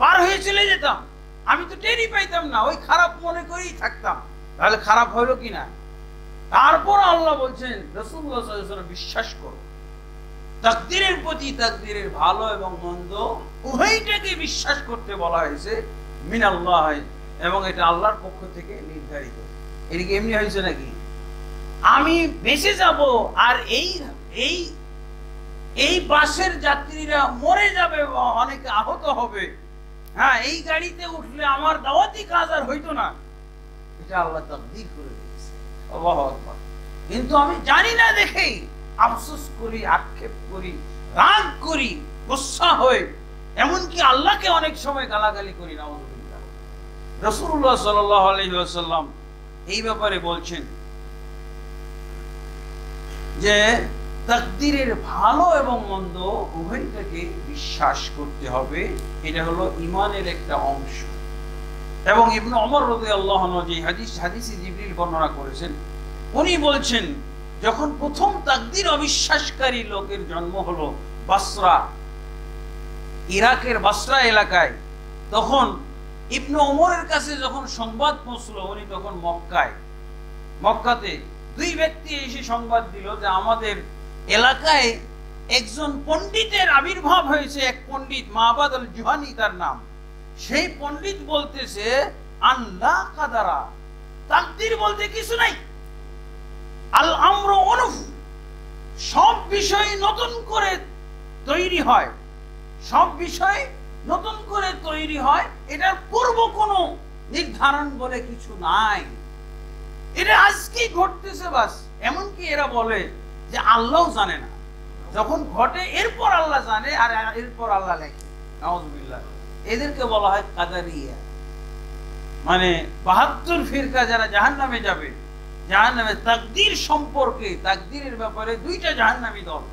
পার হয়ে চলে যেতাম, আমি তো টেরই পাইতাম না, ওই খারাপ মনে করেই থাকতাম। তাহলে খারাপ হলো কিনা? তারপর আল্লাহ বলছেন রাসূলুল্লাহ সাল্লাল্লাহু আলাইহি ওয়াসাল্লাম বিশ্বাস করো। তাকদীরের প্রতি, তাকদীরের ভালো এবং মন্দ উভয়টাকে বিশ্বাস করতে বলা হয়েছে মিনাল্লাহ, এবং এটা আল্লাহর পক্ষ থেকে নির্ধারিত। এটা কি এমনি হয়েছে নাকি আমি বেঁচে যাব আর এই বাসের যাত্রীরা মরে যাবে, অনেকে আহত হবে, হ্যাঁ, এই গাড়িতে উঠলে আমার দাওয়াতি কাজ আর হইতো না? এটা আল্লাহ তাকদীর করে দিয়েছে। আল্লাহু আকবার। কিন্তু আমি জানি না দেখেই আফসোস করি, আক্ষেপ করি, রাগ করি, গুসা হই, এমনকি আল্লাহকে অনেক সময় গালাগালি করি। নাউযুবিল্লাহ। রাসূলুল্লাহ সাল্লাল্লাহু আলাইহি ওয়াসাল্লাম এই ব্যাপারে বলছেন যে তাকদীরের ভালো এবং মন্দ উভয়টাকে বিশ্বাস করতে হবে, এটা হলো ঈমানের একটা অংশ। এবং ইবনে ওমর রাদিয়াল্লাহু আনহু যে হাদিসে জিবরিল বর্ণনা করেছেন, উনি বলছেন যখন প্রথম তাকদীর অবিশ্বাসকারী লোকের জন্ম হলো বাসরা, ইরাকের বাসরা এলাকায়, তখন ইবনে ওমরের কাছে যখন সংবাদ পৌঁছলো, উনি তখন মক্কাতে 2 ব্যক্তি এসে সংবাদ দিল যে আমাদের এলাকায় একজন পণ্ডিতের আবির্ভাব হয়েছে। এক পণ্ডিত, মাবাদ আল জুহানি তার নাম। সেই পণ্ডিত বলতেছে আল্লাহ কাদারা, তাকদীর বলতে কিছু নাই, আল আমরু উনুফ, সব বিষয় নতুন করে তৈরি হয়, সব বিষয় নতুন করে তৈরি হয়, এটার পূর্ব কোনো নির্ধারণ বলে কিছু নাই, এটা আজকে ঘটতেছে বাস। এমনকি এরা বলে যে আল্লাহ জানে না, যখন ঘটে এরপর আল্লাহ জানে, আর এরপর আল্লাহ লেখে। নাউযুবিল্লাহ। এদেরকে বলা হয় কাদারিয়া, মানে 72 ফিরকা যারা জাহান্নামে যাবে, জাহান্নামে তাকদীর সম্পর্কে, তাকদীরের ব্যাপারে দুইটা জাহান্নামী দল,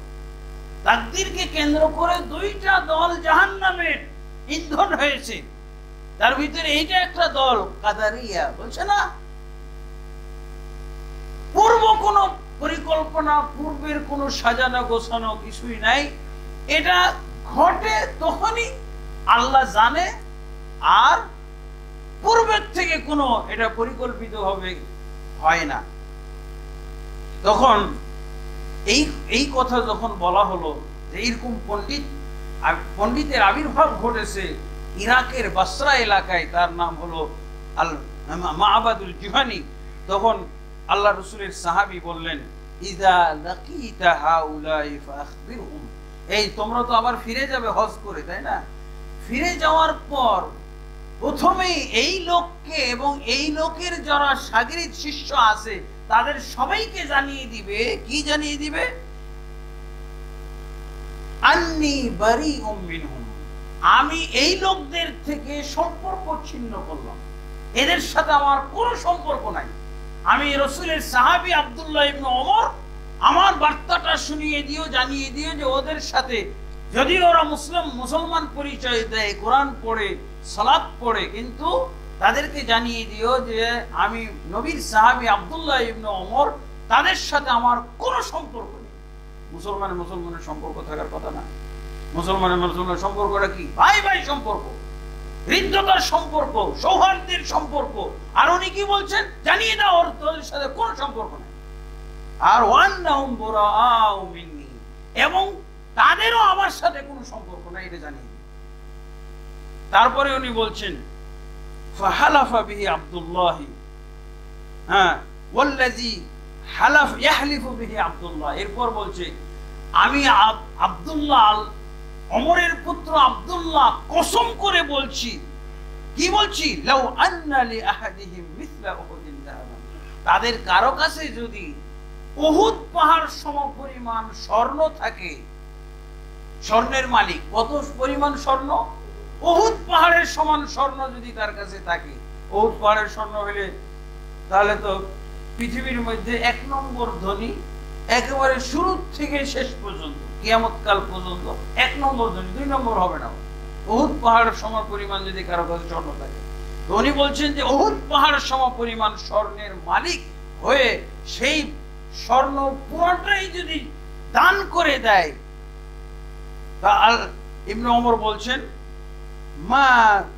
তাকদীরকে কেন্দ্র করে দুইটা দল জাহান্নামের ইন্ধন হয়েছে। তার ভিতরে এইটা একটা দল কাদারিয়া, বলছে না পূর্ব কোনো পরিকল্পনা, পূর্বের কোনো সাজানো গোছানো কিছুই নাই, এটা ঘটে তখনই আল্লাহ জানে, আর পূর্বের থেকে কোনো এটা পরিকল্পিত হবে হয় না। তখন এই কথা যখন বলা হলো যে এইরকম পণ্ডিতের আবির্ভাব ঘটেছে ইরাকের বাসরা এলাকায়, তার নাম হলো আল মা'বাদুল জুহানি, তখন আল্লাহ রাসূলের সাহাবী বললেন, ইযা লাকিতা হাউলাই ফাখবিরহুম, এই তোমরা তো আবার ফিরে যাবে হজ করে, তাই না? ফিরে যাওয়ার পর প্রথমেই এই লোককে এবং এই লোকের যারা শাগিরিদ শিষ্য আছে তাদের সবাইকে জানিয়ে দিবে, কি জানিয়ে দিবে? আন্নী বারিউম মিনহুম, আমি এই লোকদের থেকে সম্পর্ক ছিন্ন করলাম, এদের সাথে আমার কোনো সম্পর্ক নাই। আমি রাসূলের সাহাবী আব্দুল্লাহ ইবনে ওমর, আমার বার্তাটা শুনিয়ে দিও, জানিয়ে দিও যে ওদের সাথে যদি ওরা মুসলমান পরিচয় দেয়, কোরআন পড়ে, সালাত পড়ে, কিন্তু তাদেরকে জানিয়ে দিও যে আমি নবীর সাহাবী আব্দুল্লাহ ইবনে ওমর, তাদের সাথে আমার কোনো সম্পর্ক নেই। মুসলমানের সম্পর্ক থাকার কথা না। মুসলমানের সম্পর্কটা কি? ভাই ভাই সম্পর্ক, হৃদ্যতার সম্পর্ক, সৌহার্দ্যের সম্পর্ক। আর উনি কি বলছেন? জানিয়ে দাও ওর তোদের সাথে কোনো সম্পর্ক নেই। আর ওয়ান্নাহুম বুরাআউ মিন্নি, এবং তাদেরও আমার সাথে কোনো সম্পর্ক নাই, এটা জানিয়ে দিই। তারপরে উনি বলছেন ফাহালাফা বিহি আব্দুল্লাহ, ওয়াল্লাযী ইয়াহলিফু বিহি আব্দুল্লাহ, এরপর বলছে আমি আব্দুল্লাহ ওমরের পুত্র আব্দুল্লাহ কসম করে বলছি, কি বলছি? লাউ আন্না লি আহাদিহিম মিসলা উহুদিন যাহাবান, তাদের কারো কাছে যদি উহুদ পাহাড় সমপরিমাণ স্বর্ণ থাকে, স্বর্ণের মালিক কত পরিমাণ স্বর্ণ? উহুদ পাহাড়ের সমান স্বর্ণ যদি তার কাছে থাকে, উহুদ পাহাড়ের স্বর্ণ হলে তাহলে তো পৃথিবীর মধ্যে এক নম্বর ধনী, একেবারে শুরু থেকে শেষ পর্যন্ত, কিয়ামত কাল পর্যন্ত এক নম্বর ধনী, দুই নম্বর হবে না। উহুদ পাহাড়ের সম পরিমাণ যদি কারো কাছে স্বর্ণ থাকে, তো উনি বলছেন যে উহুদ পাহাড় সম পরিমাণ স্বর্ণের মালিক হয়ে সেই স্বর্ণ পুরোটাই যদি দান করে দেয়, তা ইবনে ওমর বলছেন মা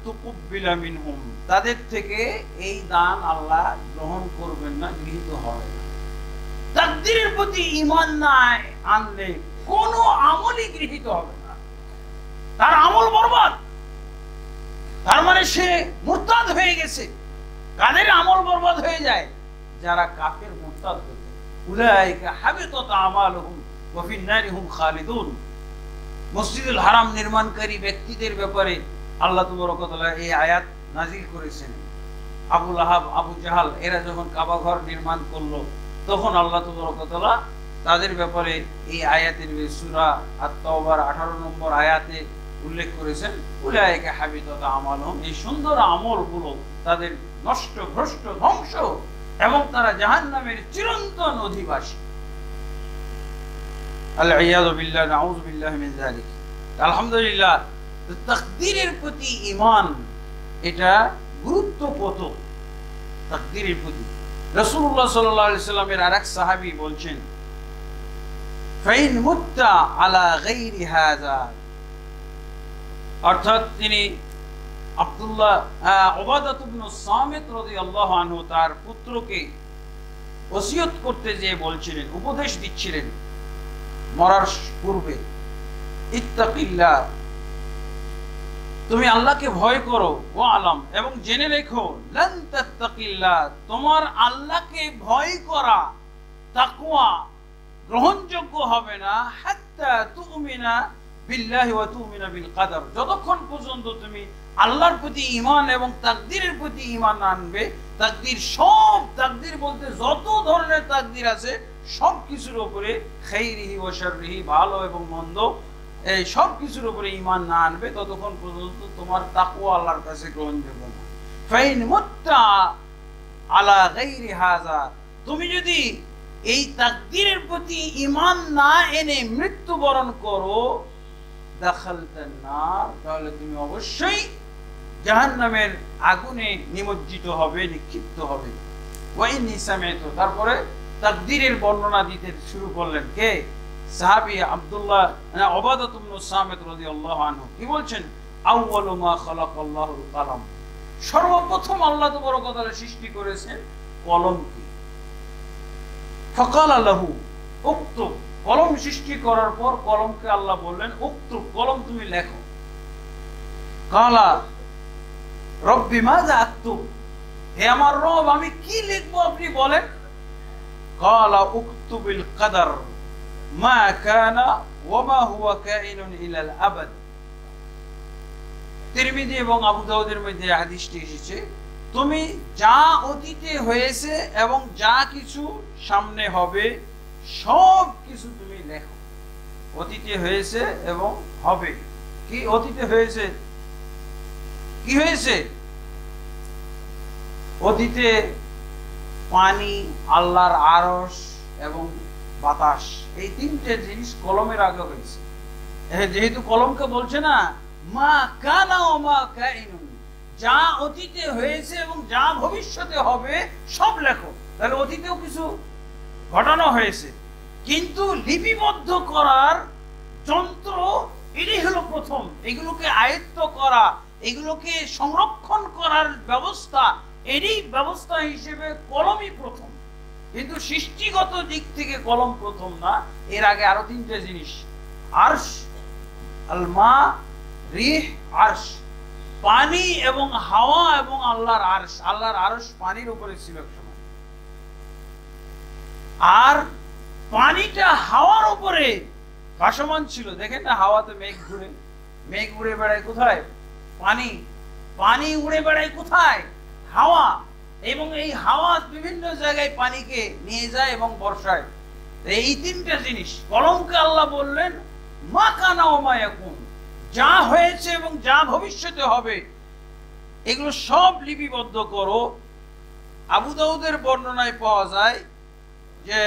তুকুব্বিলা মিনহুম, তাদের থেকে এই দান আল্লাহ গ্রহণ করবেন না, গৃহীত হবে না। তাকদীরের প্রতি ঈমান না আনলে কোনো আমলই গৃহীত হবে না, তার আমল বরবাদ। তার মানে সে মুরতাদ হয়ে গেছে। কাদের আমল বরবাদ হয়ে যায়? যারা কাফের মুরতাদ হয়ে যায়। উলাইকা হাবিতাত আমালুহুম ওয়া ফিন নারি হুম খালিদুন। মসজিদুল হারাম নির্মাণকারী ব্যক্তিদের ব্যাপারে আল্লাহ তাবারক ওয়া তাআলা এই আয়াত নাযিল করেছেন। আবু লাহাব, আবু জাহাল এরা যখন কাবা ঘর নির্মাণ করলো, তখন আল্লাহ তাবারক ওয়া তাআলা তাদের ব্যাপারে এই আয়াতের সূরা আত-তাওবার 18 নম্বর আয়াতে উল্লেখ করেছেন, উলাইকা হাবিতাত আমালুহুম, এই সুন্দর আমলগুলো তাদের নষ্ট, ভ্রষ্ট, ধ্বংস, এবং তারা জাহান্নামের চিরন্তন অধিবাসী। আল-ইয়াযু বিল্লাহ, নাউযু বিল্লাহি মিন যালিক। আলহামদুলিল্লাহ, তাকদীরের প্রতি ঈমান এটা গুরুত্ব কত, তাকদীরের প্রতি। রাসূলুল্লাহ সাল্লাল্লাহু আলাইহি সাল্লামের আরেক সাহাবী বলছেন, ফাইন মুত্তা আলা গায়রি হাযা, অর্থাৎ তিনি আব্দুল্লাহ উবাদাহ ইবনে সামিত রাদিয়াল্লাহু আনহু তার পুত্রকে ওসিয়ত করতে যেয়ে বলছিলেন, উপদেশ দিচ্ছিলেন মরার পূর্বে, ইত্তাকিল্লাহ, তুমি আল্লাহকে ভয় করো, ও আলম, এবং জেনে রেখো, লান তাত্তাকিল্লাহ, তোমার আল্লাহকে ভয় করা, তাকওয়া গ্রহণযোগ্য হবে না, হাত্তা তুমিনা বিল্লাহি ওয়া তুমিনা বিল কদর, যতক্ষণ পর্যন্ত তুমি আল্লাহর প্রতি ঈমান এবং তাকদীরের প্রতি ঈমান আনবে। তাকদীর, সব তাকদীর বলতে যত ধরনের তাকদীর আছে সব কিছুর উপরে, খাইরিহি ওয়া শাররিহি, ভালো এবং মন্দ, এই সব কিছুর উপরে ঈমান না আনবে, ততক্ষণ পর্যন্ত তোমার তাকওয়া আল্লাহর কাছে গ্রহণযোগ্য না। ফাইন মুত্তা আলা গায়রি হাযা, তুমি যদি এই তাকদীরের প্রতি ঈমান না এনে মৃত্যুবরণ করো, দাখালতান নার, তাহলে তুমি অবশ্যই জাহান্নামের আগুনে নিমজ্জিত হবে, নিক্ষিপ্ত হবে। ওয়াইনি সামি'তু, তারপরে তাকদীরের বর্ণনা দিতে শুরু করলেন কে? সাহাবী আব্দুল্লাহ উবাদাহ ইবনে সামিত রাদিয়াল্লাহু আনহু। কি বলছেন? আউয়ালু মা খালাকাল্লাহুল কালাম, সর্বপ্রথম আল্লাহ তাবারক ওয়া তাআলা সৃষ্টি করেছেন কলমকে। ফাকালা লাহু উকতুব, কলম সৃষ্টি করার পর কলমকে আল্লাহ বললেন উকতুব, কলম তুমি লেখো। কালা রব্বি মাযা আকতুব, হে আমার রব আমি কি লিখবো আপনি বলেন। কালা উকতুবিল কদর মা কানা ওয়া মা হুয়া কাইনুন ইলাল আবাদ। তিরমিজি এবং আবু দাউদের মধ্যে হাদিসটি এসেছে, তুমি যা অতীতে হয়েছে এবং যা কিছু সামনে হবে সব কিছু তুমি লেখো। অতীতে হয়েছে এবং হবে। কি অতীতে হয়েছে? কি হয়েছে? অতীতে পানি, আল্লাহর আরশ এবং বাতাস, এই তিনটে জিনিস কলমের আগে হয়েছে। যেহেতু কলমকে বলছে না মা কানা ওয়া মা কাইনুন, যা অতীতে হয়েছে এবং যা ভবিষ্যতে হবে সব লেখো। তাহলে অতীতেও কিছু ঘটানো হয়েছে, কিন্তু লিপিবদ্ধ করার যন্ত্র এটাই হলো প্রথম। এগুলোকে আয়ত্ত করা, এগুলোকে সংরক্ষণ করার ব্যবস্থা, এরই ব্যবস্থা হিসেবে কলমই প্রথম। কিন্তু সৃষ্টিগত দিক থেকে কলম প্রথম না, এর আগে আরো তিনটে জিনিস, আরশ, আল মা, রিহ, আরশ, পানি এবং হাওয়া এবং আল্লাহর আরশ। আল্লাহর আরশ পানির উপরে ছিল এক সময়, আর পানিটা হাওয়ার উপরে ভাসমান ছিল। দেখেন না, হাওয়াতে মেঘ ঘুরে, মেঘ উড়ে বেড়ায় কোথায়? পানি। পানি উড়ে বেড়ায় কোথায়? হাওয়া। এবং এই হাওয়া বিভিন্ন জায়গায় পানিকে নিয়ে যায় এবং বর্ষায়। এই তিনটা জিনিস কলমকে আল্লাহ বললেন মা কানা ওয়া মা ইয়াকুন, যা হয়েছে এবং যা ভবিষ্যতে হবে এগুলো সব লিপিবদ্ধ করো। আবু দাউদের বর্ণনায় পাওয়া যায় যে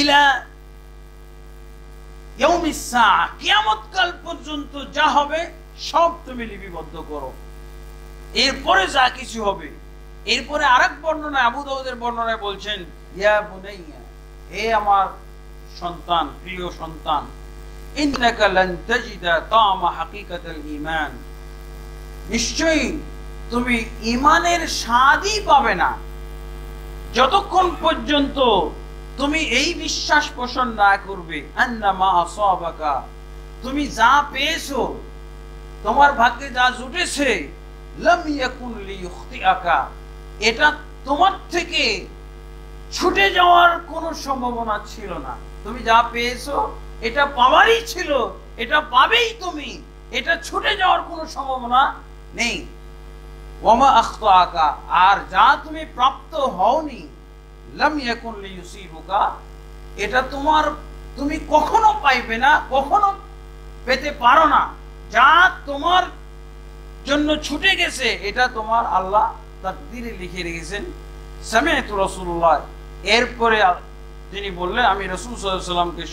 ইলা ইয়াউমিস সাআ, কিয়ামত কাল পর্যন্ত যা হবে সব তুমি লিপিবদ্ধ করো। এরপরে যা কিছু হবে, এরপরে আরেক বর্ণনায় আবু দাউদের বর্ণনায় বলছেন ইয়া বুনাইয়া, হে আমার সন্তান, প্রিয় সন্তান, ইন্নাকা লান তাজিদা তা'মা হাকিকাতাল ঈমান, নিশ্চয়ই তুমি ঈমানের স্বাদই পাবে না যতক্ষণ পর্যন্ত তুমি এই বিশ্বাস পোষণ না করবে আন্নামা আসাবাকা, তুমি যা পেয়েছো, তোমার ভাগ্যে যা জুটেছে, লাম ইয়াকুন লিইখতিআকা, এটা তোমার থেকে ছুটে যাওয়ার কোনো সম্ভাবনা ছিল না। তুমি যা পেয়েছো এটা পাওয়ারই ছিল, এটা পাবেই তুমি, এটা ছুটে যাওয়ার কোনো সম্ভাবনা নেই। ওয়ামা আখতাআকা, আর যা তুমি প্রাপ্ত হওনি, লাম ইয়াকুন লিইউসিবুকা, এটা তুমি কখনো পাইবে না, কখনো পেতে পারো না। যা তোমার জন্য ছুটে গেছে এটা তোমার আল্লাহ তাকদীরে লিখে রেখেছেন। সামি'তু রাসূলুল্লাহ, এরপরে তিনি বললেন আমি রাসূল সাল্লাল্লাহু আলাইহি ওয়াসাল্লামকে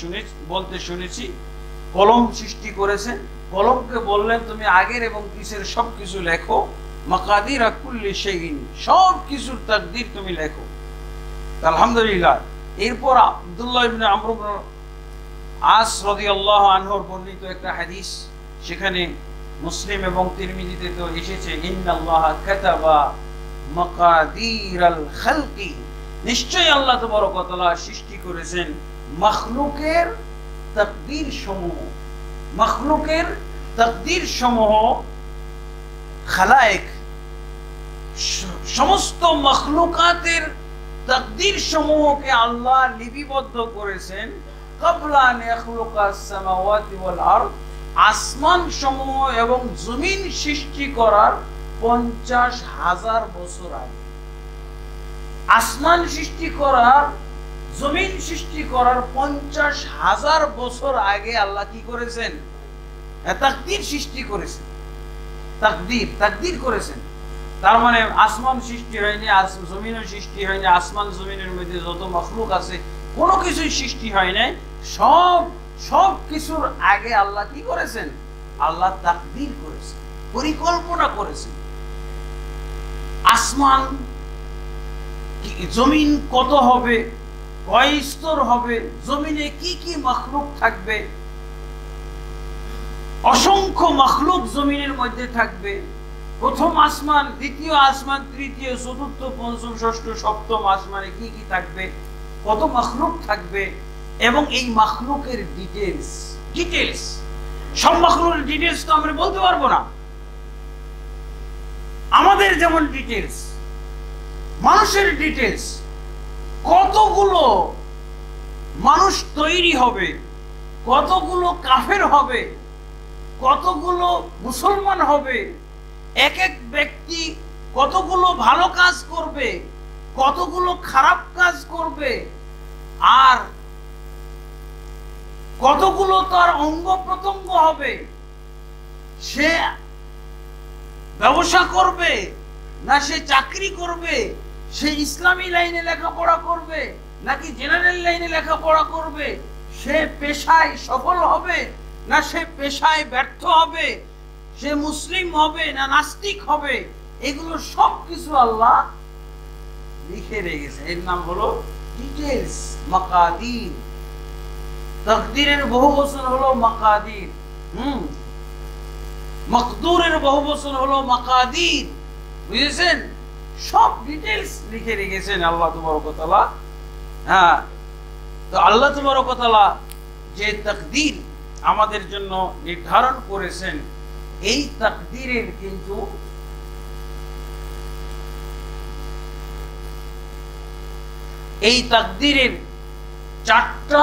বলতে শুনেছি কলম সৃষ্টি করেছেন। কলমকে বললেন তুমি আগের এবং পিছের সবকিছু লেখো, মাকাদিরা কুল্লি শাইইন, সব কিছুর তাকদীর তুমি লেখো। আলহামদুলিল্লাহ। এরপর আব্দুল্লাহ ইবনে আমর ইবনে আস রাদিয়াল্লাহু আনহুর বর্ণিত একটা হাদিস, সেখানে মুসলিম এবং তিরমিজিতে তো এসেছে ইন্নাল্লাহা কাতাবা মাকাদিরাল খালকি, নিশ্চয়ই আল্লাহ তাবারক ওয়া তাআলা সৃষ্টি করেছেন মাখলুকের তাকদীর সমূহ। মাখলুকের তাকদীর সমূহ, খালায়েক, সমস্ত মাখলুকাতের তাকদীর সমূহকে আল্লাহ লিপিবদ্ধ করেছেন ক্বাবলা আন ইয়াখলুকাস সামাওয়াতি ওয়াল আরদ, আসমান সমূহ এবং জমিন সৃষ্টি করার 50,000 বছর আগে। আসমান সৃষ্টি করার, জমিন সৃষ্টি করার 50,000 বছর আগে আল্লাহ কি করেছেন? তাকদীর সৃষ্টি করেছেন, তাকদীর করেছেন। তার মানে আসমান সৃষ্টি হয়নি, জমিনও সৃষ্টি হয়নি, আসমান জমিনের মধ্যে যত মখলুক আছে কোনো কিছুই সৃষ্টি হয় নাই। সব কিছুর আগে আল্লাহ কি করেছেন? আল্লাহ তাকদীর করেছেন, পরিকল্পনা করেছেন। আসমান জমিন কত হবে, কয় স্তর হবে, জমিনে কি কি মখলুক থাকবে, অসংখ্য মখলুক জমিনের মধ্যে থাকবে। প্রথম আসমান, দ্বিতীয় আসমান, তৃতীয়, চতুর্থ, পঞ্চম, ষষ্ঠ, সপ্তম আসমানে কি কি থাকবে, কত মখলুক থাকবে, এবং এই মখলুকের ডিটেলস সব মখলুকের ডিটেলস তো আমরা বলতে পারবো না। আমাদের যেমন ডিটেলস, মানুষের ডিটেলস, কতগুলো মানুষ তৈরি হবে, কতগুলো কাফের হবে, কতগুলো মুসলমান হবে, এক এক ব্যক্তি কতগুলো ভালো কাজ করবে, কতগুলো খারাপ কাজ করবে, আর কতগুলো তার অঙ্গ প্রত্যঙ্গ হবে, সে ব্যবসা করবে না সে চাকরি করবে, সে ইসলামী লাইনে লেখাপড়া করবে নাকি জেনারেল লাইনে লেখাপড়া করবে, সে পেশায় সফল হবে না সে পেশায় ব্যর্থ হবে, সে মুসলিম হবে না নাস্তিক হবে, এগুলো সব কিছু আল্লাহ লিখে রেখেছে। এর নাম হলো ডিটেইলস, মাকাদির। তাকদীরের বহু বচন হলো মাকাদির, মাকদুরের বহু বচন হলো মাকাদির। বুঝেছেন? সব ডিটেইলস লিখে রেখেছেন আল্লাহ তাবারক ওয়া তাআলা। হ্যাঁ, তো আল্লাহ তাবারক ওয়া তাআলা যে তাকদীর আমাদের জন্য নির্ধারণ করেছেন, এই তাকদীরের কিন্তু এই তাকদীরের চারটা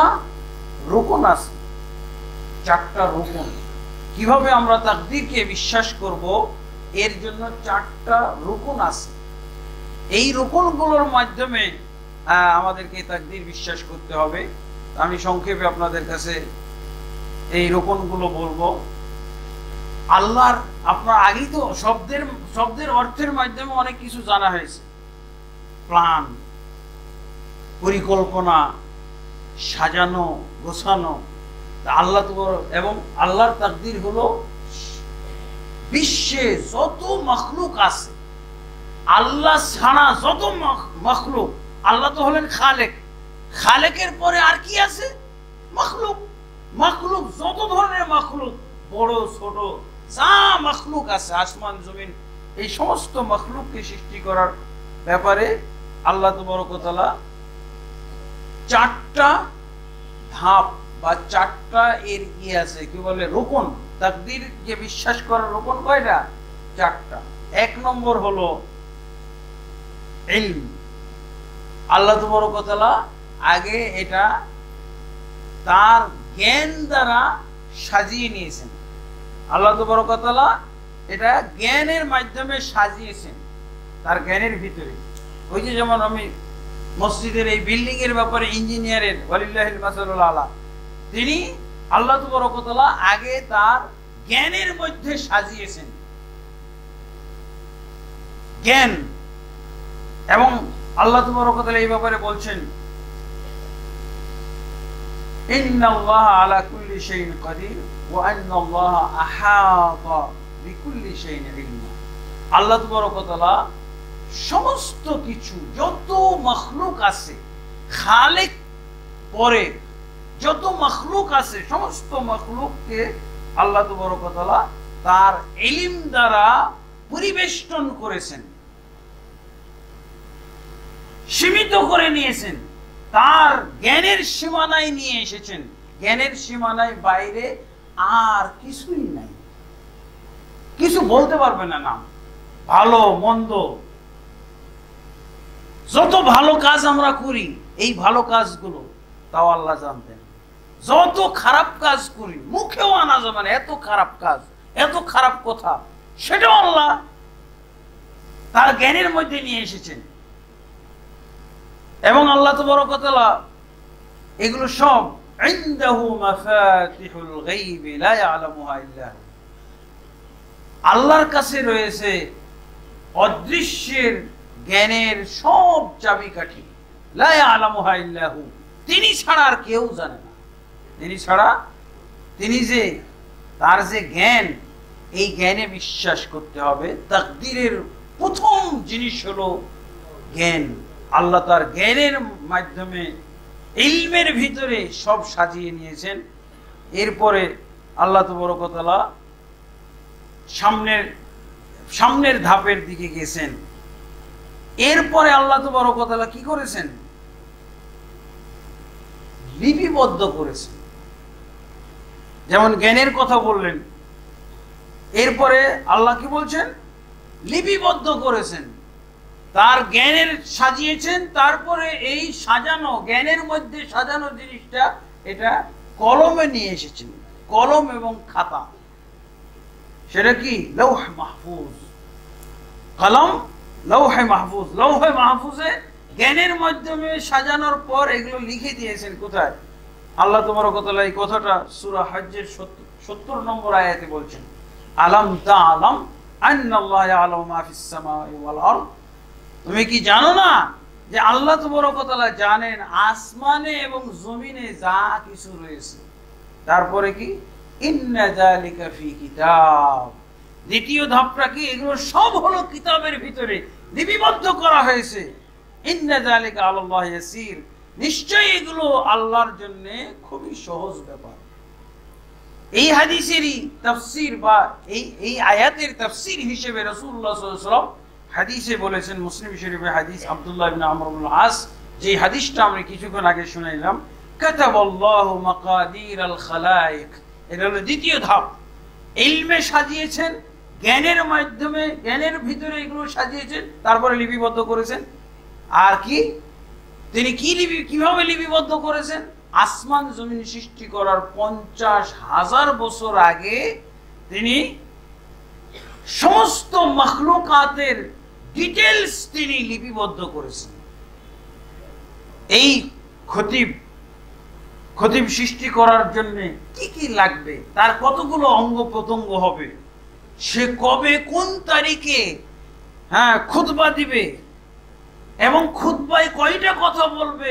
রুকন আছে। চারটা রুকন। কিভাবে আমরা তাকদীরকে বিশ্বাস করব, এর জন্য চারটা রুকন আছে। এই রুকনগুলোর মাধ্যমে আমাদেরকে তাকদীর বিশ্বাস করতে হবে। আমি সংক্ষেপে আপনাদের কাছে এই রুকনগুলো বলবো। আল্লাহর, আপনার আগেই তো শব্দের অর্থের মাধ্যমে অনেক কিছু জানা হয়েছে। প্ল্যান, পরিকল্পনা, সাজানো গোছানো। আল্লাহ এবং আল্লাহর তাকদীর হলো বিশ্বে যত মখলুক আছে, আল্লাহ ছাড়া যত মখলুক, আল্লাহ তো হলেন খালেক, খালেকের পরে আর কি আছে? মখলুক। মখলুক যত ধরনের মখলুক, বড় ছোট যা মখলুক আছে, আসমান জমিন, এই সমস্ত মখলুককে সৃষ্টি করার ব্যাপারে আল্লাহ তাবারক ওয়া তাআলা চারটা ধাপ বা চারটা এর কি আছে, কি বলে, রুকন। তাকদীর যে বিশ্বাস করার রুকন কয়টা? চারটা। এক নম্বর হলো ইলম। আল্লাহ তাবারক ওয়া তাআলা আগে এটা তার জ্ঞান দ্বারা সাজিয়ে নিয়েছেন। আল্লাহ তাবারক ওয়া তাআলা এটা জ্ঞানের মাধ্যমে সাজিয়েছেন, তার জ্ঞানের ভিতরে। ওই যে যেমন আমি মসজিদের এই বিল্ডিং এর ব্যাপারে ইঞ্জিনিয়ারের ওয়ালিল্লাহিল মাসালুল আলা, তিনি আল্লাহ তাবারক ওয়া তাআলা আগে তার জ্ঞানের মধ্যে সাজিয়েছেন। জ্ঞান। এবং আল্লাহ তাবারক ওয়া তাআলা এই ব্যাপারে বলছেন, ইন্নাল্লাহা আলা কুল্লি শাইইন কাদির ওয়া আন্নাল্লাহা আহাতা বিকুল্লি শাইইন ইলমা। আল্লাহ তাবারক ওয়া তাআলা সমস্ত কিছু, যত মখলুক আছে, খালেক পরে যত মখলুক আছে, সমস্ত মখলুককে আল্লাহ তাবারক ওয়া তাআলা তার ইলম দ্বারা পরিবেষ্টন করেছেন, সীমিত করে নিয়েছেন, তার জ্ঞানের সীমানায় নিয়ে এসেছেন। জ্ঞানের সীমানায় বাইরে আর কিছুই নাই, কিছু বলতে পারবে না। নাম ভালো মন্দ, যত ভালো কাজ আমরা করি, এই ভালো কাজগুলো তাও আল্লাহ জানতেন। যত খারাপ কাজ করি, মুখেও আনা যাবে না, এত খারাপ কাজ, এত খারাপ কথা, সেটাও আল্লাহ তার জ্ঞানের মধ্যে নিয়ে এসেছেন। এবং আল্লাহ তাবারক ওয়া তাআলা এগুলো সব ইনদাহু মাফাতিহুল গায়ব লা ইয়ালামুহা ইল্লা হু, আল্লাহর কাছে রয়েছে অদৃশ্যের জ্ঞানের সব চাবিকাঠি, লা ইয়ালামুহা ইল্লা হু, তিনি ছাড়া আর কেউ জানে না। তিনি ছাড়া, তিনি যে তার যে জ্ঞান, এই জ্ঞানে বিশ্বাস করতে হবে। তাকদীরের প্রথম জিনিস হলো জ্ঞান। আল্লাহ তার জ্ঞানের মাধ্যমে ইলমের ভিতরে সব সাজিয়ে নিয়েছেন। এরপরে আল্লাহ তাবারক ওয়া তাআলা সামনের ধাপের দিকে গেছেন। এরপরে আল্লাহ তাবারক ওয়া তাআলা কি করেছেন? লিপিবদ্ধ করেছেন। যেমন জ্ঞানের কথা বললেন, এরপরে আল্লাহ কি বলছেন? লিপিবদ্ধ করেছেন, তার জ্ঞানের সাজিয়েছেন। তারপরে এই সাজানো, জ্ঞানের মধ্যে সাজানো জিনিসটা, এটা কলমে নিয়ে এসেছেন, কলম এবং খাতা। সেটা কি? লৌহ মাহফুজ। কলম, লৌহে মাহফুজ। লৌহে মাহফুজে জ্ঞানের মাধ্যমে সাজানোর পর এগুলো লিখে দিয়েছেন কোথায়? আল্লাহ তাবারক ওয়া তাআলা এই কথাটা সূরা হজ্জের 70 নম্বর আয়াতে বলছেন, আলাম তা'লাম আন্নাল্লাহা ইয়ালামু মা ফিস সামাওয়াতি ওয়াল আরদ। তুমি কি জানো না যে আল্লাহ তাবারক ওয়া তাআলা জানেন আসমানে এবং জমিনে যা কিছু রয়েছে। তারপরে কি? ইন্না যালিকা ফি কিতাব। দ্বিতীয় ধাপটা কি? এগুলো সব হলো কিতাবের ভিতরে লিপিবদ্ধ করা হয়েছে। ইন্না যালিকা আলাল্লাহি ইয়াসির, নিশ্চয়ই এগুলো আল্লাহর জন্য খুবই সহজ ব্যাপার। এই হাদিসেরই তাফসীর বা এই আয়াতের তাফসীর হিসেবে রাসূলুল্লাহ সাল্লাল্লাহু আলাইহি ওয়াসাল্লাম হাদিসে বলেছেন, মুসলিম শরীফের হাদিস, আব্দুল্লাহ ইবনে আমর ইবনে আস, যে হাদিসটা আমরা কিছুক্ষণ আগে শুনাইলাম, কাতাবাল্লাহু মাকাদিরাল খালায়েক। এটা হলো দ্বিতীয় ধাপ। ইলমে সাজিয়েছেন, জ্ঞানের মাধ্যমে, জ্ঞানের ভিতরে এগুলো সাজিয়েছেন, তারপরে লিপিবদ্ধ করেছেন। আর কি? তিনি কিভাবে লিপিবদ্ধ করেছেন? আসমান জমিন সৃষ্টি করার 50,000 বছর আগে তিনি সমস্ত মাখলুকাতের ডিটেইলস তিনি লিপিবদ্ধ করেছেন। এই খতিব সৃষ্টি করার জন্য কি কি লাগবে, তার কতগুলো অঙ্গ প্রত্যঙ্গ হবে, সে কবে কোন তারিখে খুতবা দিবে, এবং খুতবায় কয়টা কথা বলবে,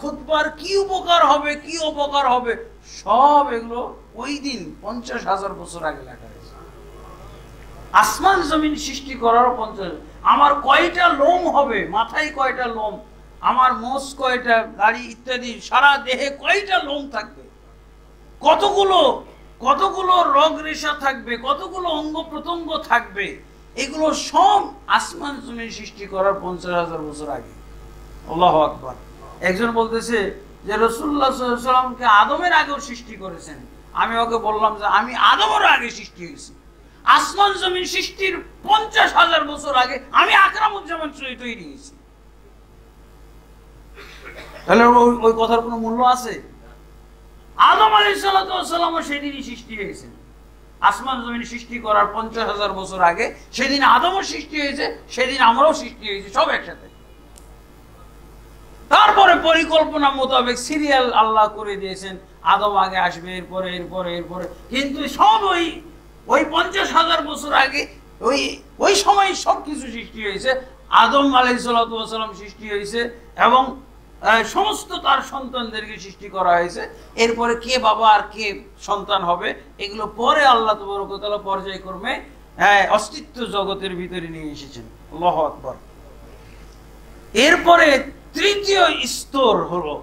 খুতবার কি উপকার হবে, কি অপকার হবে, সব এগুলো ওই দিন 50,000 বছর আগে লেখা হয়েছে। আসমান জমিন সৃষ্টি করার 50, আমার কয়টা লোম হবে, মাথায় কয়টা লোম, আমার মোষ কয়টা, দাড়ি ইত্যাদি সারা দেহে কয়টা লোম থাকবে, কতগুলো রগ রেশা থাকবে, কতগুলো অঙ্গ প্রত্যঙ্গ থাকবে, এগুলো সব আসমান জমিন সৃষ্টি করার 50,000 বছর আগে। আল্লাহু আকবার। একজন বলতেছে যে রাসূলুল্লাহ সাল্লাল্লাহু আলাইহি ওয়াসাল্লামকে আদমের আগেও সৃষ্টি করেছেন। আমি ওকে বললাম যে আমি আদমের আগে সৃষ্টি হয়েছি, আসমান জমিন সৃষ্টির 50,000 বছর আগে আমি আকরামুজ্জামান তৈরি হয়েছি। তাহলে ওই কথার কোনো মূল্য আছে? আদম আলাইহিস সালামও সেদিনই সৃষ্টি হয়েছেন, আসমান জমিন সৃষ্টি করার 50,000 বছর আগে। সেদিন আদমও সৃষ্টি হয়েছে, সেদিন আমরাও সৃষ্টি হয়েছি, সব একসাথে। তারপরে পরিকল্পনা মোতাবেক সিরিয়াল আল্লাহ করে দিয়েছেন, আদম আগে আসবে, এরপরে এরপরে এরপরে, কিন্তু সব ওই 50,000 বছর আগে ওই সময় সব কিছু সৃষ্টি হয়েছে। আদম আলাইহিস সালাম সৃষ্টি হয়েছে এবং সমস্ত তার সন্তানদেরকে সৃষ্টি করা হয়েছে। এরপরে কে বাবা আর কে সন্তান হবে, এগুলো পরে আল্লাহ তাবারক ওয়া তাআলা পর্যায়ক্রমে অস্তিত্ব জগতের ভিতরে নিয়ে এসেছেন। আল্লাহু আকবার। এরপরে তৃতীয় স্তর হলো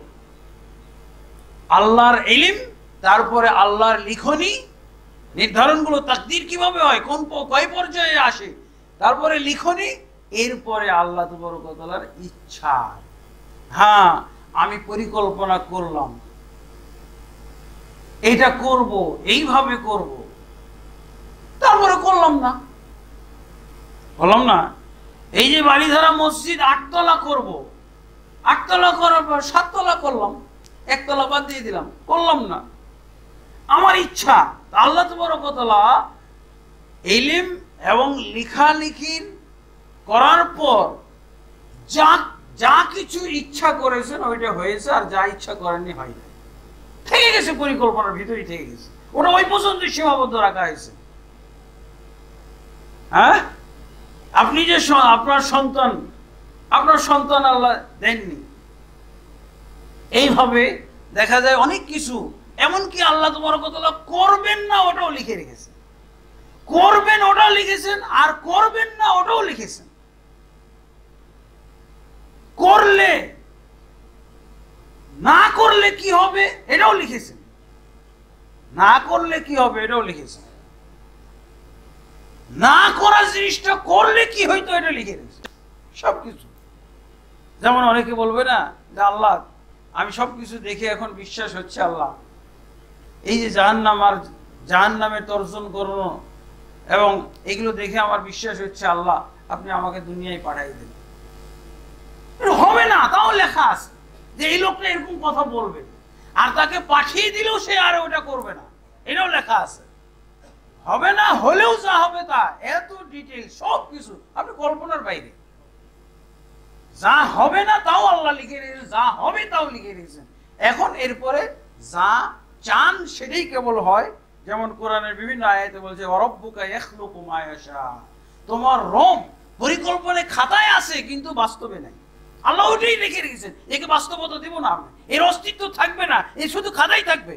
আল্লাহর ইলম, তারপরে আল্লাহর লিখনি, নির্ধারণগুলো তাকদীর কিভাবে হয়, কয় পর্যায়ে আসে, তারপরে লিখনি, এরপরে আল্লাহ তাবারক ওয়া তাআলার ইচ্ছা। আমি পরিকল্পনা করলাম, এটা করব, এইভাবে করব, তারপরে করলাম না। এই যে বাড়িধারা মসজিদ 8 তলা করব, 8 তলা করার পর 7 তলা করলাম, 1 তলা বাদ দিয়ে দিলাম, করলাম না, আমার ইচ্ছা। আল্লাহ তাবারক ওয়া তাআলা ইলম এবং লেখালেখি করার পর যা কিছু ইচ্ছা করেছেন ওইটা হয়েছে, আর যা ইচ্ছা করেননি হয়নি, থেকে গেছে, পরিকল্পনার ভিতরেই থেকে গেছে, ওটা ওই পর্যন্ত সীমাবদ্ধ রাখা হয়েছে। আপনি যে আপনার সন্তান আল্লাহ দেননি, এইভাবে দেখা যায় অনেক কিছু, এমনকি আল্লাহ তাবারক ওয়া তাআলা করবেন না ওটাও লিখে রেখেছেন, করবেন ওটাও লিখেছেন, আর করবেন না ওটাও লিখেছেন। করলে না করলে কি হবে এটাও লিখেছেন, না করলে কি হবে এটাও লিখেছেন, না করা জিনিসটা করলে কি হইতো এটা লিখে রেখেছেন সবকিছু। যেমন অনেকে বলবে না যে আল্লাহ আমি সবকিছু দেখে এখন বিশ্বাস হচ্ছে আল্লাহ এই যে জাহান্নাম আর জাহান্নামের তর্জন করুন এবং এগুলো দেখে আমার বিশ্বাস হচ্ছে আল্লাহ আপনি আমাকে দুনিয়ায় পাঠাই দেন। হবে না, তাও লেখা আছে যে এই লোকটা এরকম কথা বলবে, আর তাকে পাঠিয়ে দিলেও সে আর ওটা করবে না, এটাও লেখা আছে। হবে না, হলেও যা হবে তা, এত ডিটেইল সবকিছু আপনি কল্পনার বাইরে। যা হবে না তাও আল্লাহ লিখে রেখেছেন, যা হবে তাও লিখে রেখেছেন। এখন এরপরে যা চান সেটাই কেবল হয়। যেমন কোরআনের বিভিন্ন আয়াতে বলছে ওয়ারাব্বুকা ইয়াখলুকু মা ইয়াশা, তোমার রব পরিকল্পনা খাতায় আছে কিন্তু বাস্তবে নাই। আল্লাহ ওটাই লিখে রেখেছেন, একে বাস্তবতা দিব না, এর অস্তিত্ব থাকবে না, এ শুধু খাতায় থাকবে।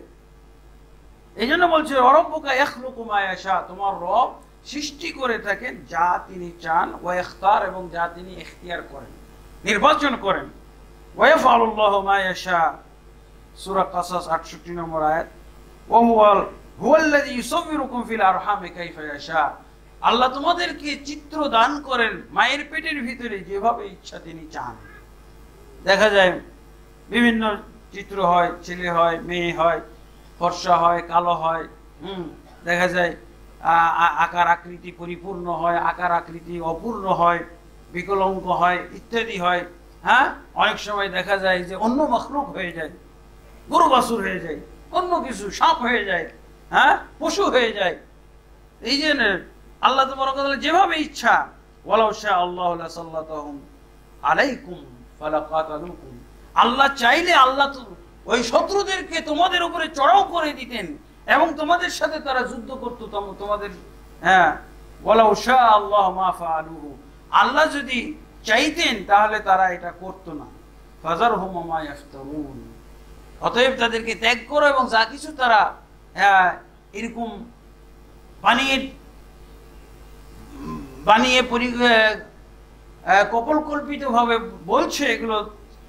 এই জন্য বলছে ওয়ারাব্বুকা ইয়াখলুকু মা ইয়াশা, তোমার রব সৃষ্টি করে থাকেন যা তিনি চান, ওয়া ইখতার এবং যা তিনি ইখতিয়ার করেন, নির্বাচন করেন। ওয়া ইয়াফআলুল্লাহু মা ইয়াশা, সূরা কাসাস 68 নম্বর আয়াত। ওয়া হুয়াল্লাযী ইউসাউবিরুকুম ফিল আরহামি কাইফা ইয়াশা, আল্লাহ তোমাদেরকে চিত্র দান করেন মায়ের পেটের ভিতরে যেভাবে ইচ্ছা তিনি চান। দেখা যায় বিভিন্ন চিত্র হয়, ছেলে হয়, মেয়ে হয়, ফর্সা হয়, কালো হয়, দেখা যায় আকার আকৃতি পরিপূর্ণ হয়, আকার আকৃতি অপূর্ণ হয়, বিকলাঙ্গ হয়, ইত্যাদি হয়। হ্যাঁ, অনেক সময় দেখা যায় যে অন্য মখলুক হয়ে যায়, গরু বাছুর হয়ে যায়, অন্য কিছু সাপ হয়ে যায়, হ্যাঁ পশু হয়ে যায়। এই যে আল্লাহ তাবারক ওয়া তাআলা যেভাবে ইচ্ছা, ওয়ালাউ শা আল্লাহু লাসাল্লাতাহুম আলাইকুম ফালাকাতালুকুম, আল্লাহ চাইলে আল্লাহ তো ওই শত্রুদেরকে তোমাদের উপরে চড়াও করে দিতেন এবং তোমাদের সাথে তারা যুদ্ধ করত তোমাদের। হ্যাঁ, ওয়ালাউ শা আল্লাহ মা ফাআলুহু, আল্লাহ যদি চাইতেন তাহলে তারা এটা করত না। ফাযারহুম মা ইয়াফতারুন, অতএব তাদেরকে ত্যাগ করো এবং যা কিছু তারা এরকম বানিয়ে কপোলকল্পিত ভাবে বলছে এগুলো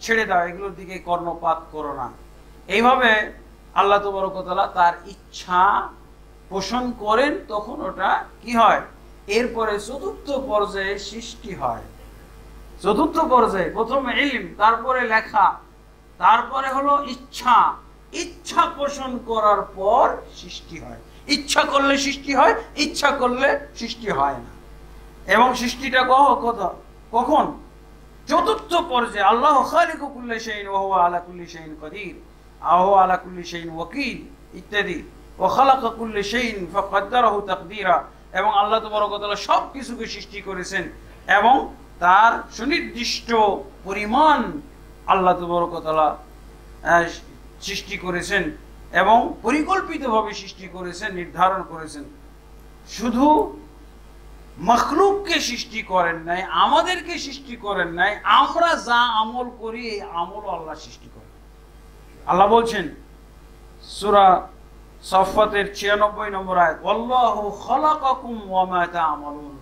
ছেড়ে দাও, এগুলোর দিকে কর্ণপাত করো না। এইভাবে আল্লাহ তাবারক ওয়া তাআলা তার ইচ্ছা পোষণ করেন, তখন ওটা কি হয়, এরপরে চতুর্থ পর্যায়ে সৃষ্টি হয়। চতুর্থ পর্যায়ে প্রথমে ইলম, তারপরে লেখা, তারপরে হলো ইচ্ছা। ইচ্ছা পোষণ করার পর সৃষ্টি হয়। ইচ্ছা করলে সৃষ্টি হয়, ইচ্ছা করলে সৃষ্টি হয় না। এবং সৃষ্টিটা কখন? চতুর্থ পর্যায়ে। আল্লাহ খালিকু কুল্লি শাইইন ওয়া হুয়া আলা কুল্লি শাইইন কাদির আও হুয়া আলা কুল্লি শাইইন ওয়াকিল ইত্যাদি। ওয়া খালাকা কুল্লি শাইইন ফাকাদ্দারাহু তাকদীরা, এবং আল্লাহ তাবারক ওয়া তাআলা সব কিছুকে সৃষ্টি করেছেন এবং তার সুনির্দিষ্ট পরিমাণ আল্লাহ তাবারক ওয়া তাআলা সৃষ্টি করেছেন এবং পরিকল্পিতভাবে সৃষ্টি করেছেন, নির্ধারণ করেছেন। শুধু মখলুককে সৃষ্টি করেন নাই, আমাদেরকে সৃষ্টি করেন নাই। আমরা যা আমল করি এই আমল আল্লাহ সৃষ্টি করেন। আল্লাহ বলছেন সূরা সাফফাতের 96 নম্বর আয়াত, আল্লাহু খালাকাকুম ওয়া মা তা'মালুন,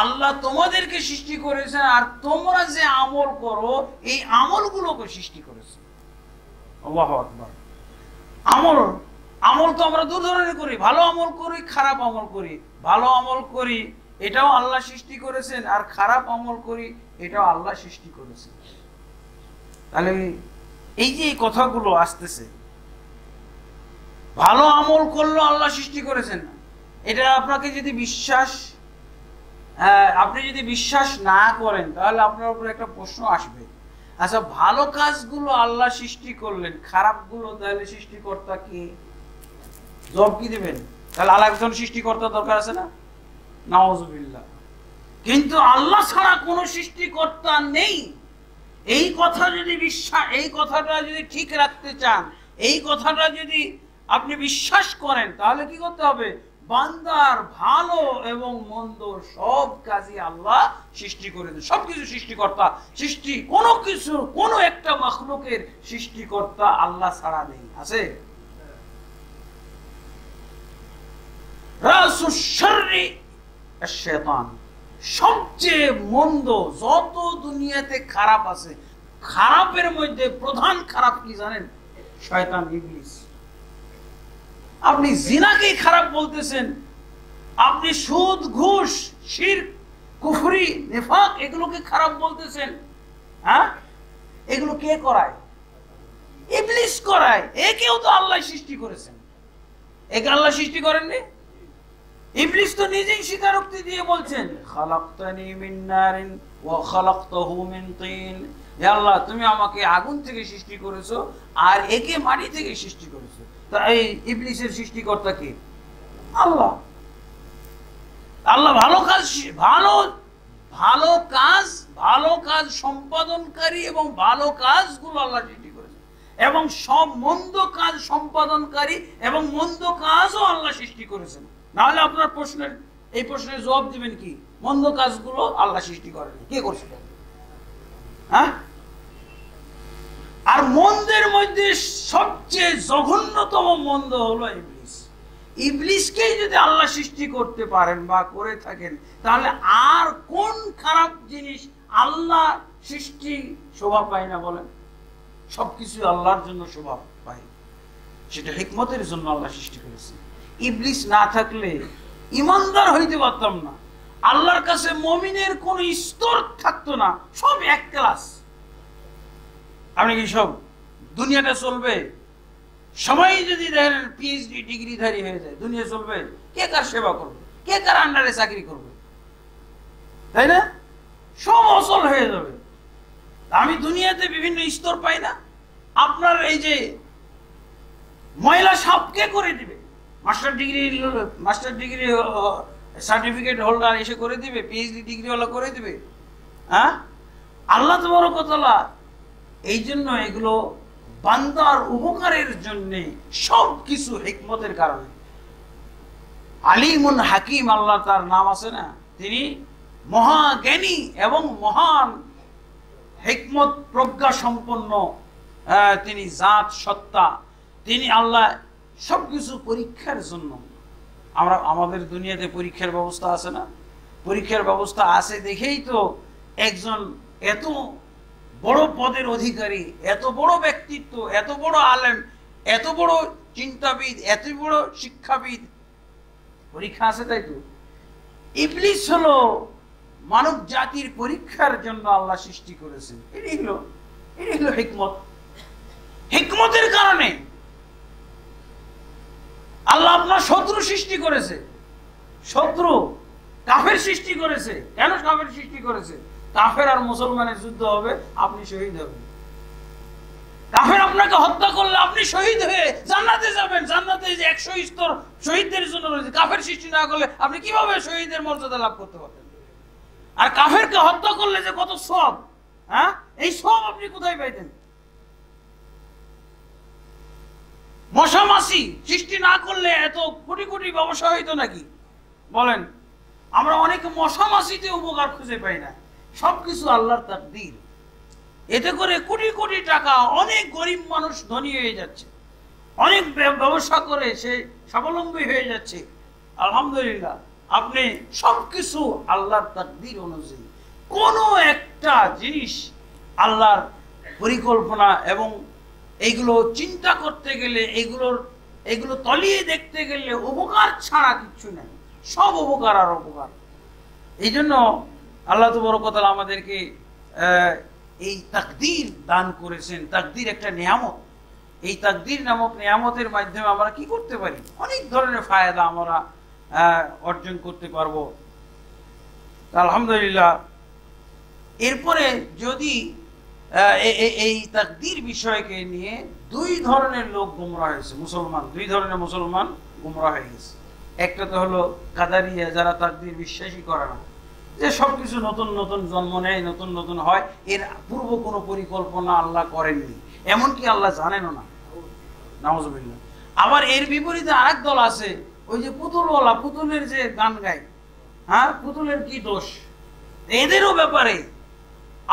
আল্লাহ তোমাদেরকে সৃষ্টি করেছেন আর তোমরা যে আমল করো এই আমলগুলোকে সৃষ্টি করেছেন। আল্লাহু আকবার। আমল তো আমরা দু ধরনের করি, ভালো আমল করি, খারাপ আমল করি। ভালো আমল করি এটাও আল্লাহ সৃষ্টি করেছেন, আর খারাপ আমল করি এটাও আল্লাহ সৃষ্টি করেছেন। তাহলে এই যে এই কথাগুলো আসতেছে, ভালো আমল করলো আল্লাহ সৃষ্টি করেছেন, এটা আপনাকে যদি আপনি যদি বিশ্বাস না করেন তাহলে আপনার উপর একটা প্রশ্ন আসবে, আচ্ছা ভালো কাজগুলো আল্লাহ সৃষ্টি করলেন, খারাপগুলো তাহলে সৃষ্টিকর্তা কি? জবাব কি দিবেন? তাহলে আরেকজন সৃষ্টিকর্তা দরকার আছে না? নাউযুবিল্লাহ। কিন্তু আল্লাহ ছাড়া কোনো সৃষ্টিকর্তা নেই। এই কথাটা যদি ঠিক রাখতে চান, এই কথাটা যদি আপনি বিশ্বাস করেন, তাহলে কি করতে হবে? বান্দার ভালো এবং মন্দ সব কাজই আল্লাহ সৃষ্টি করেছেন। সবকিছু সৃষ্টিকর্তা, সৃষ্টি কোনো কিছু কোনো একটা মাখলুকের সৃষ্টিকর্তা আল্লাহ ছাড়া নেই। আছে? রাসুশ শাররি আশ-শায়তান, সবচেয়ে মন্দ যত দুনিয়াতে খারাপ আছে, খারাপের মধ্যে প্রধান খারাপ কি জানেন? শয়তান, ইবলিস। আপনি জিনাকে খারাপ বলতেছেন, আপনি সুদ, ঘুষ, শিরক, কুফরি, নিফাক এগুলোকে খারাপ বলতেছেন। হ্যাঁ, এগুলো কে করায়? ইবলিস করায়। একেও তো আল্লাহ সৃষ্টি করেছেন, একে আল্লাহ সৃষ্টি করেননি। ইবলিস তো নিজেই স্বীকারোক্তি দিয়ে বলছেন, খালাকতানি মিন নারিন ওয়া খালাকতাহু মিন তিন, হে আল্লাহ তুমি আমাকে আগুন থেকে সৃষ্টি করেছো আর একে মাটি থেকে সৃষ্টি করেছো। তা এই ইবলিসের সৃষ্টিকর্তা কে? আল্লাহ। আল্লাহ ভালো কাজ, ভালো কাজ সম্পাদনকারী এবং ভালো কাজগুলো আল্লাহ সৃষ্টি করেছে, এবং সব মন্দ কাজ সম্পাদনকারী এবং মন্দ কাজও আল্লাহ সৃষ্টি করেছেন। নাহলে আপনার এই প্রশ্নের জবাব দিবেন কি? মন্দ কাজগুলো আল্লাহ সৃষ্টি করেন, কে করছে? হ্যাঁ, আর মন্দের মধ্যে সবচেয়ে জঘন্যতম মন্দ হলো ইবলিস। ইবলিসকেই যদি আল্লাহ সৃষ্টি করতে পারেন বা করে থাকেন, তাহলে আর কোন খারাপ জিনিস আল্লাহ সৃষ্টি শোভা পায় না বলেন? সবকিছু আল্লাহর জন্য শোভা পায়, সেটা হিকমতের জন্য আল্লাহ সৃষ্টি করেছে। ইবলিস না থাকলে ইমানদার হইতে পারতাম না, আল্লাহর কাছে মুমিনের কোন স্তর থাকতো না, সব এক ক্লাস। আপনি কি সব দুনিয়াটা চলবে? সবাই যদি দেখেন পিএইচডি ডিগ্রিধারী হয়ে যায়, দুনিয়া চলবে? কে কার সেবা করবে? কে কার আন্ডারে চাকরি করবে? তাই না? সব অচল হয়ে যাবে। আমি দুনিয়াতে বিভিন্ন স্তর পাই না। আপনার এই যে ময়লা সাফ কে করে দিবে? মাস্টার ডিগ্রি সার্টিফিকেট হোল্ডার এসে করে দিবে? পিএইচডি ডিগ্রিওয়ালা করে দিবে? হ্যাঁ, আল্লাহ তাবারকাতাআলা এই জন্য এগুলো বান্দার উপকারের জন্য, সব কিছু হিকমতের কারণে। আলিমুন হাকিম আল্লাহ তার নাম আছে না? তিনি মহাজ্ঞানী এবং মহান হিকমত প্রজ্ঞা সম্পন্ন, তিনি জাত সত্তা, তিনি আল্লাহ। সবকিছু পরীক্ষার জন্য। আমাদের দুনিয়াতে পরীক্ষার ব্যবস্থা আছে না? পরীক্ষার ব্যবস্থা আছে দেখেই তো একজন এত বড় পদের অধিকারী, এত বড় ব্যক্তিত্ব, এত বড় আলেম, এত বড় চিন্তাবিদ, এত বড় শিক্ষাবিদ, পরীক্ষা আছে। তাই তো ইবলিস হলো মানব জাতির পরীক্ষার জন্য আল্লাহ সৃষ্টি করেছেন। এটাই হলো হিকমত। হিকমতের কারণে আল্লাহ আপনার শত্রু সৃষ্টি করেছে। শত্রু কাফের সৃষ্টি করেছে। কেন কাফের সৃষ্টি করেছে? কাফের আর মুসলমানের যুদ্ধ হবে, আপনি শহীদ হবেন। কাফের আপনাকে হত্যা করলে আপনি শহীদ হয়ে জান্নাতে যাবেন। জান্নাতে যে 100 স্তর শহীদদের জন্য রয়েছে। কাফের সৃষ্টি না করলে আপনি কিভাবে শহীদের মর্যাদা লাভ করতে পারবেন? আর কাফেরকে হত্যা করলে যে কত সওয়াব, হ্যাঁ, এই সওয়াব আপনি কোথায় পাইতেন? মশা মাছি সৃষ্টি না করলে এত কোটি কোটি ব্যবসা হইতো নাকি? বলেন। আমরা অনেক মশা মাছিতে উপকার খুঁজে পাই না। সবকিছু আল্লাহর তাকদীর। এতে করে কোটি কোটি টাকা অনেক গরিব মানুষ ধনী হয়ে যাচ্ছে, অনেক ব্যবসা করে সে স্বাবলম্বী হয়ে যাচ্ছে। আলহামদুলিল্লাহ, আপনি সবকিছু আল্লাহর তাকদীর অনুযায়ী। কোনো একটা জিনিস আল্লাহর পরিকল্পনা এবং এইগুলো চিন্তা করতে গেলে, এগুলো তলিয়ে দেখতে গেলে উপকার ছাড়া কিচ্ছু নেই। সব উপকার আর উপকার। এই জন্য আল্লাহ তাবারকাতাআলা আমাদেরকে এই তাকদীর দান করেছেন। তাকদীর একটা নিয়ামত। এই তাকদীর নামক নিয়ামতের মাধ্যমে আমরা কি করতে পারি? অনেক ধরনের ফায়দা আমরা অর্জন করতে পারবো। আলহামদুলিল্লাহ। এরপরে যদি এই তাকদীর বিষয়কে নিয়ে দুই ধরনের লোক গুমরাহ হয়েছে, মুসলমান, দুই ধরনের মুসলমান গুমরাহ হয়ে গেছে। একটা তো হলো কাদারিয়া, যারা তাকদীর বিশ্বাসই করে না, যে সবকিছু নতুন নতুন জন্ম নেয়, নতুন নতুন হয়, এর পূর্ব কোনো পরিকল্পনা আল্লাহ করেননি, এমনকি আল্লাহ জানেনও না। নাউজুবিল্লাহ। আবার এর বিপরীতে আরেক দল আছে ওই যে পুতুলওয়ালা, পুতুলের যে গান গায়, হ্যাঁ, পুতুলের কি দোষ? এদেরও ব্যাপারে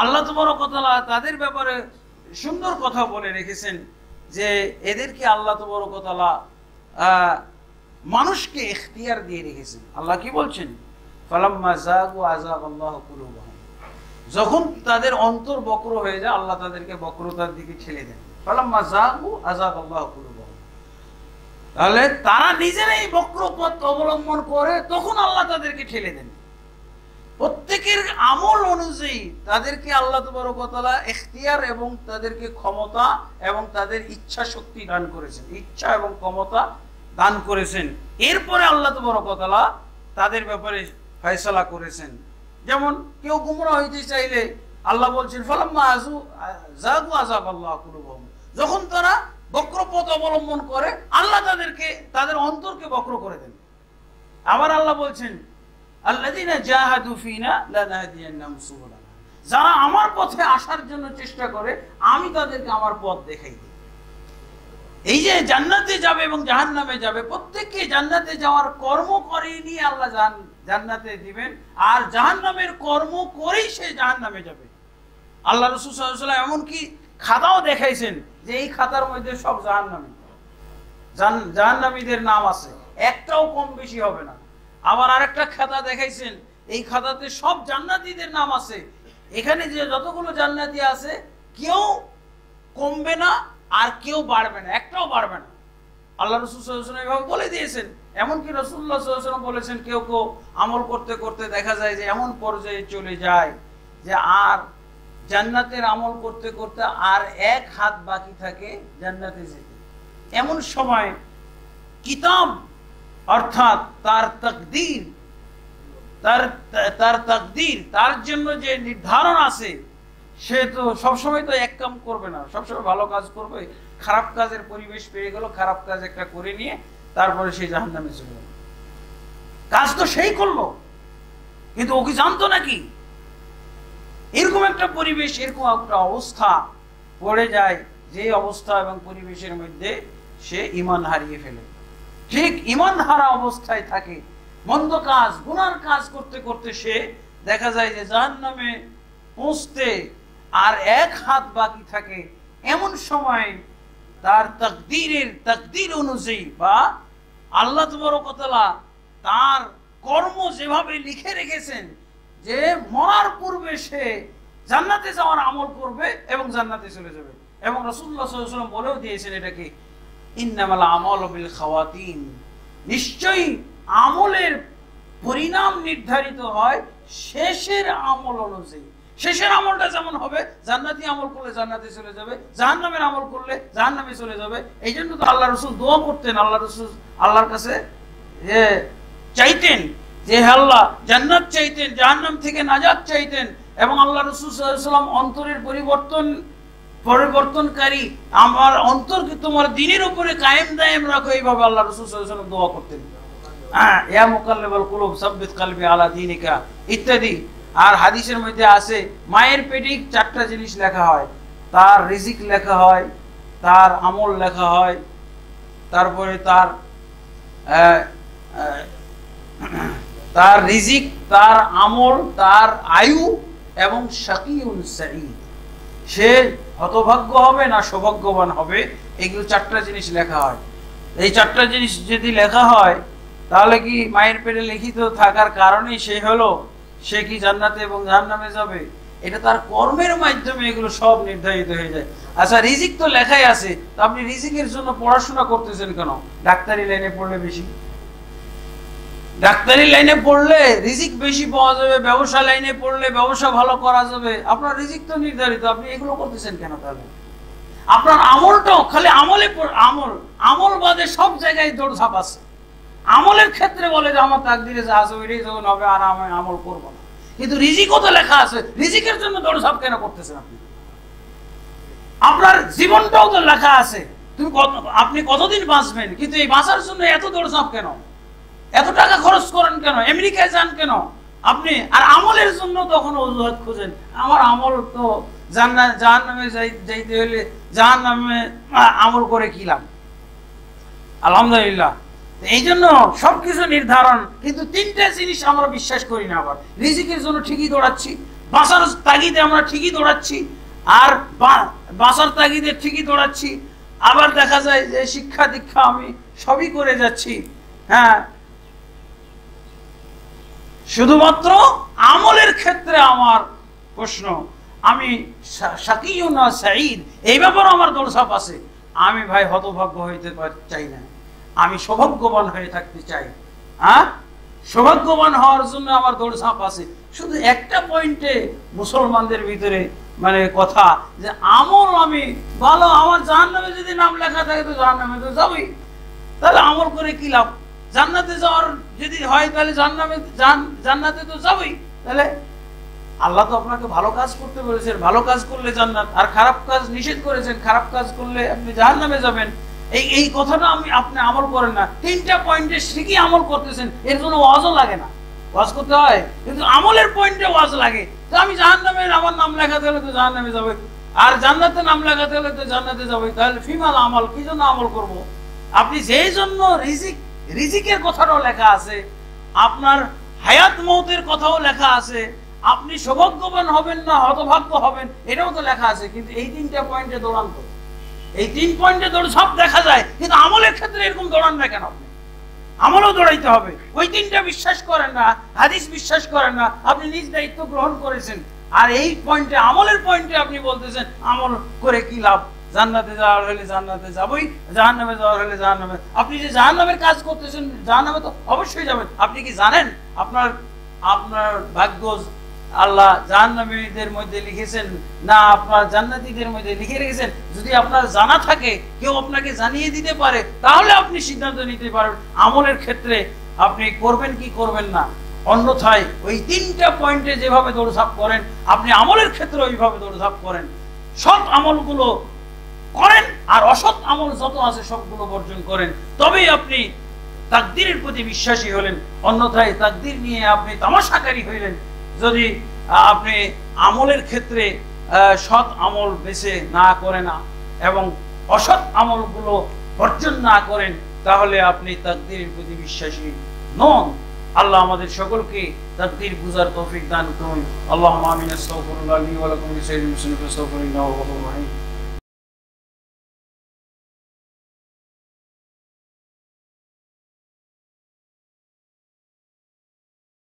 আল্লাহ তাবারক ওয়া তাআলা তাদের ব্যাপারে সুন্দর কথা বলে রেখেছেন যে এদেরকে আল্লাহ তাবারক ওয়া তাআলা মানুষকে ইখতিয়ার দিয়ে রেখেছেন। আল্লাহ কি বলছেন? ফালাম্মা যাগু আযাগাল্লাহু কুলুবাহুম, যখন তাদের অন্তর বক্র হয়ে যায় আল্লাহ তাদেরকে বক্রতার দিকে ঠেলে দেন। ফালাম্মা যাগু আযাগাল্লাহু কুলুবাহুম, তাহলে তারা নিজেরাই বক্র পথ অবলম্বন করে, তখন আল্লাহ তাদেরকে ঠেলে দেন। প্রত্যেকের আমল অনুযায়ী তাদেরকে আল্লাহ তাবারক ওয়া তাআলা ইখতিয়ার এবং তাদেরকে ক্ষমতা এবং তাদের ইচ্ছা শক্তি দান করেছেন, ইচ্ছা এবং ক্ষমতা দান করেছেন। এরপরে আল্লাহ তাবারক ওয়া তাআলা তাদের ব্যাপারে ফয়সালা করেছেন। যেমন কেউ গুমরাহ হইতে চাইলে আল্লাহ বলছেন ফালাম্মা যাগু আযাগাল্লাহু কুলুবাহুম, যখন তারা বক্রপথ অবলম্বন করে আল্লাহ তাদেরকে তাদের অন্তরকে বক্র করে দেন। আবার আল্লাহ বলছেন আল্লাযীনা জাহাদু ফীনা লানাহদিয়ান্নাহুম সুবুলানা, যারা আমার পথে আসার জন্য চেষ্টা করে আমি তাদেরকে আমার পথ দেখাই দিই। এই যে জান্নাতে যাবে এবং জাহান্নামে যাবে, প্রত্যেককে জান্নাতে যাওয়ার কর্ম করে নিয়ে আল্লাহ জান্নাতে দিবেন, আর জাহান্নামের কর্ম করেই সে জাহান্নামে যাবে। আল্লাহ রাসূল সাল্লাল্লাহু আলাইহি ওয়াসাল্লাম এমনকি খাতাও দেখাইছেন যে এই খাতার মধ্যে সব জাহান্নামী, জাহান্নামীদের নাম আছে, একটাও কম বেশি হবে না। আবার আরেকটা খাতা দেখাইছেন, এই খাতাতে সব জান্নাতীদের নাম আছে, এখানে যে যতগুলো জান্নাতি আছে কেউ কমবে না আর কেউ বাড়বে না, একটাও বাড়বে না। আল্লাহ রাসূল সাল্লাল্লাহু আলাইহি ওয়াসাল্লাম এভাবে বলে দিয়েছেন। এমনকি রাসূলুল্লাহ সাল্লাল্লাহু আলাইহি ওয়াসাল্লাম বলেছেন কেউ কেউ আমল করতে করতে দেখা যায় যে এমন পর্যায়ে চলে যায় যে আর জান্নাতের আমল করতে করতে আর এক হাত বাকি থাকে জান্নাতে যেতে। এমন সময় কিতাব অর্থাৎ তার তাকদীর, তার জন্য যে নির্ধারণ আছে, সে তো সবসময় তো এক কাম করবে না, সবসময় ভালো কাজ করবে। খারাপ কাজের পরিবেশ পেয়ে গেল, খারাপ কাজ একটা করে নিয়ে তারপরে সে জাহান্নামে চলে গেল। কাজ তো সেই করলো, কিন্তু ও কি জানতো নাকি? এরকম একটা পরিবেশ, এরকম একটা অবস্থা পড়ে যায়, যে অবস্থা এবং পরিবেশের মধ্যে সে ঈমান হারিয়ে ফেলে। ঠিক ঈমান হারা অবস্থায় থাকে, মন্দ কাজ গুনার কাজ করতে করতে সে দেখা যায় যে জাহান্নামে পৌঁছতে আর এক হাত বাকি থাকে। এমন সময় তার তাকদীর অনুযায়ী বা আল্লাহ তাবারক ওয়া তাআলা তার কর্ম যেভাবে লিখে রেখেছেন যে মরার পূর্বে সে জান্নাতে যাওয়ার আমল করবে এবং জান্নাতে চলে যাবে। এবং রাসূলুল্লাহ সাল্লাল্লাহু আলাইহি ওয়াসাল্লাম বলেও দিয়েছেন এটাকে, ইন্নামাল আমালু বিল খাওয়াতিন, নিশ্চয়ই আমলের পরিণাম নির্ধারিত হয় শেষের আমল অনুযায়ী। শেষের আমলটা যেমন হবে, জান্নাতি আমল করলে জান্নাতে চলে যাবে, জাহান্নামের আমল করলে জাহান্নামে চলে যাবে। এই জন্য তো আল্লাহ রাসূল দোয়া করতেন, আল্লাহ রাসূল আল্লাহর কাছে চাইতেন যে হে আল্লাহ, জান্নাত চাইতেন, জাহান্নাম থেকে নাজাত চাইতেন। এবং আল্লাহ রাসূল সাল্লাল্লাহু আলাইহি ওয়াসাল্লাম অন্তরের পরিবর্তনকারী, আমার অন্তরকে তোমার দ্বীনের উপরে কায়েম দায়েম রাখো, এইভাবে আল্লাহ রাসূল সাল্লাল্লাহু আলাইহি ওয়াসাল্লাম দোয়া করতেন। ইয়া মুকাল্লিবাল কুলুব সাব্বিত কলবি আলা দীনিকা ইত্যাদি। আর হাদিসের মধ্যে আছে মায়ের পেটে চারটা জিনিস লেখা হয়, তার রিজিক লেখা হয়, তার আমল লেখা হয়, তারপরে তার রিজিক, তার আমল, তার আয়ু এবং শাকিউন সাঈদ, সে হতভাগ্য হবে না সৌভাগ্যবান হবে, এগুলো চারটা জিনিস লেখা হয়। এই চারটা জিনিস যদি লেখা হয় তাহলে কি মায়ের পেটে লিখিত থাকার কারণেই সে কি জান্নাতে এবং জাহান্নামে যাবে? এটা তার কর্মের মাধ্যমে এগুলো সব নির্ধারিত হয়ে যায়। আচ্ছা, রিজিক তো লেখাই আছে, তো আপনি রিজিকের জন্য পড়াশোনা করতেছেন কেন? ডাক্তারি লাইনে পড়লে বেশি, ডাক্তারি লাইনে পড়লে রিজিক বেশি পাওয়া যাবে, ব্যবসা লাইনে পড়লে ব্যবসা ভালো করা যাবে। আপনার রিজিক তো নির্ধারিত, আপনি এগুলো করতেছেন কেন? তাহলে আপনার আমলটাও খালি আমল বাদে সব জায়গায় দৌড়ঝাঁপ আছে। আমলের ক্ষেত্রে বলে যে আমার তাকদিরে যা আছে ওইটাই যখন হবে আর আমি আমল করবো না, কিন্তু রিজিকও তো লেখা আছে, রিজিকের জন্য দৌড়ঝাঁপ কেন করতেছেন আপনি? আপনার জীবনটাও তো লেখা আছে, আপনি কতদিন বাঁচবেন, কিন্তু এই বাঁচার জন্য এত দৌড়ঝাঁপ কেন? এত টাকা খরচ করেন কেন? আমেরিকায় যান কেন আপনি? আর আমলের জন্য তখন অজুহাত খুঁজেন, আমার আমল তো জাহান্নামে যাইতে হলে জাহান্নামে আমল করে কি লাভ? আলহামদুলিল্লাহ, এই জন্য সবকিছু নির্ধারণ, কিন্তু তিনটা জিনিস আমরা বিশ্বাস করি না। আবার রিজিকের জন্য ঠিকই দৌড়াচ্ছি, বাঁচার তাগিদে আমরা ঠিকই দৌড়াচ্ছি, আর বাঁচার তাগিদে ঠিকই দৌড়াচ্ছি, আবার দেখা যায় যে শিক্ষা দীক্ষা আমি সবই করে যাচ্ছি। হ্যাঁ, শুধুমাত্র আমলের ক্ষেত্রে আমার প্রশ্ন, আমি শাকিউ না সাঈদ, এই ব্যাপারে আমার দৌড়ঝাঁপ আছে। আমি ভাই হতভাগ্য হইতে চাই না, আমি সৌভাগ্যবান হয়ে থাকতে চাই। হ্যাঁ, সৌভাগ্যবান হওয়ার জন্য আমার দৌড়ঝাঁপ আছে। শুধু একটা পয়েন্টে মুসলমানদের ভিতরে মানে কথা, যে আমল আমি ভালো, আমার জাহান্নামে যদি নাম লেখা থাকে তো জাহান্নামে তো যাবই, তাহলে আমল করে কি লাভ? জান্নাতে যাওয়ার যদি হয় তাহলে জান্নাতে তো যাবই। তাহলে আল্লাহ তো আপনাকে ভালো কাজ করতে বলেছেন, ভালো কাজ করলে জান্নাত, আর খারাপ কাজ নিষেধ করেছেন, খারাপ কাজ করলে আপনি জাহান্নামে যাবেন। এই কথাটা আপনি আমল করেন না। তিনটা পয়েন্টে ঠিকই আমল করতেছেন, এর জন্য ওয়াজও লাগে না। ওয়াজ করতে হয় কিন্তু আমলের পয়েন্টে ওয়াজ লাগে। তো আমি জাহান্নামে আমার নাম লেখাতে হলে তো জাহান্নামে যাবে, আর জান্নাতে নাম লেখাতে হলে তো জান্নাতে যাবে। তাহলে ফিমাল আমল, কি জন্য আমল করব? আপনি যেই জন্য রিজিকের কথাটাও লেখা আছে, আপনার হায়াত মওতের কথাও লেখা আছে, আপনি সৌভাগ্যবান হবেন না হতভাগ্য হবেন এটাও তো লেখা আছে। কিন্তু এই তিনটা পয়েন্টে দৌড়ান তো, এই 3 পয়েন্টে দৌড় সব দেখা যায়, কিন্তু আমলের ক্ষেত্রে এরকম দৌড়ান না কেন? আপনি আমলও দৌড়াইতে হবে। ওই 3টা বিশ্বাস করেন না, হাদিস বিশ্বাস করেন না, আপনি নিজ দায়িত্ব গ্রহণ করেছেন, আর এই পয়েন্টে আমলের পয়েন্টে আপনি বলতেছেন আমল করে কি লাভ? জান্নাতে যাওয়ার হলে জান্নাতে যাবই, জাহান্নামে যাওয়ার হলে জাহান্নামে। আপনি যে জাহান্নামের কাজ করতেছেন, জাহান্নামে তো অবশ্যই যাবেন। আপনি কি জানেন আপনার ভাগ্য আল্লাহ জাহান্নামীদের মধ্যে লিখেছেন না আপনার জান্নাতীদের মধ্যে লিখে রেখেছেন? যদি আপনার জানা থাকে, কেউ আপনাকে জানিয়ে দিতে পারে, তাহলে আপনি সিদ্ধান্ত নিতে পারবেন আমলের ক্ষেত্রে আপনি করবেন কি করবেন না। অন্যথায় ওই 3টা পয়েন্টে যেভাবে দৌড়ঝাঁপ করেন, আপনি আমলের ক্ষেত্রে ওইভাবে দৌড়ঝাঁপ করেন। সৎ আমলগুলো করেন আর অসৎ আমল যত আছে সবগুলো বর্জন করেন, তবেই আপনি তাকদীরের প্রতি বিশ্বাসী হলেন। অন্যথায় তাকদীর নিয়ে আপনি তামাশাকারী হইলেন। যদি আপনি আমলের ক্ষেত্রে সৎ আমল বেছে না করেন এবং অসৎ আমলগুলো বর্জন না করেন, তাহলে আপনি তাকদীরের প্রতি বিশ্বাসী নন। আল্লাহ আমাদের সকলকে তাকদীর বুঝার তৌফিক দান করুন। আল্লাহুম্মা আমিন। আস্তাগফিরুল্লাহ লি ওয়া লাকুম ওয়া লিসাইরিল মুসলিমিন ফাস্তাগফিরুহু ইন্নাহু হুয়াল গফুরুর রহিম।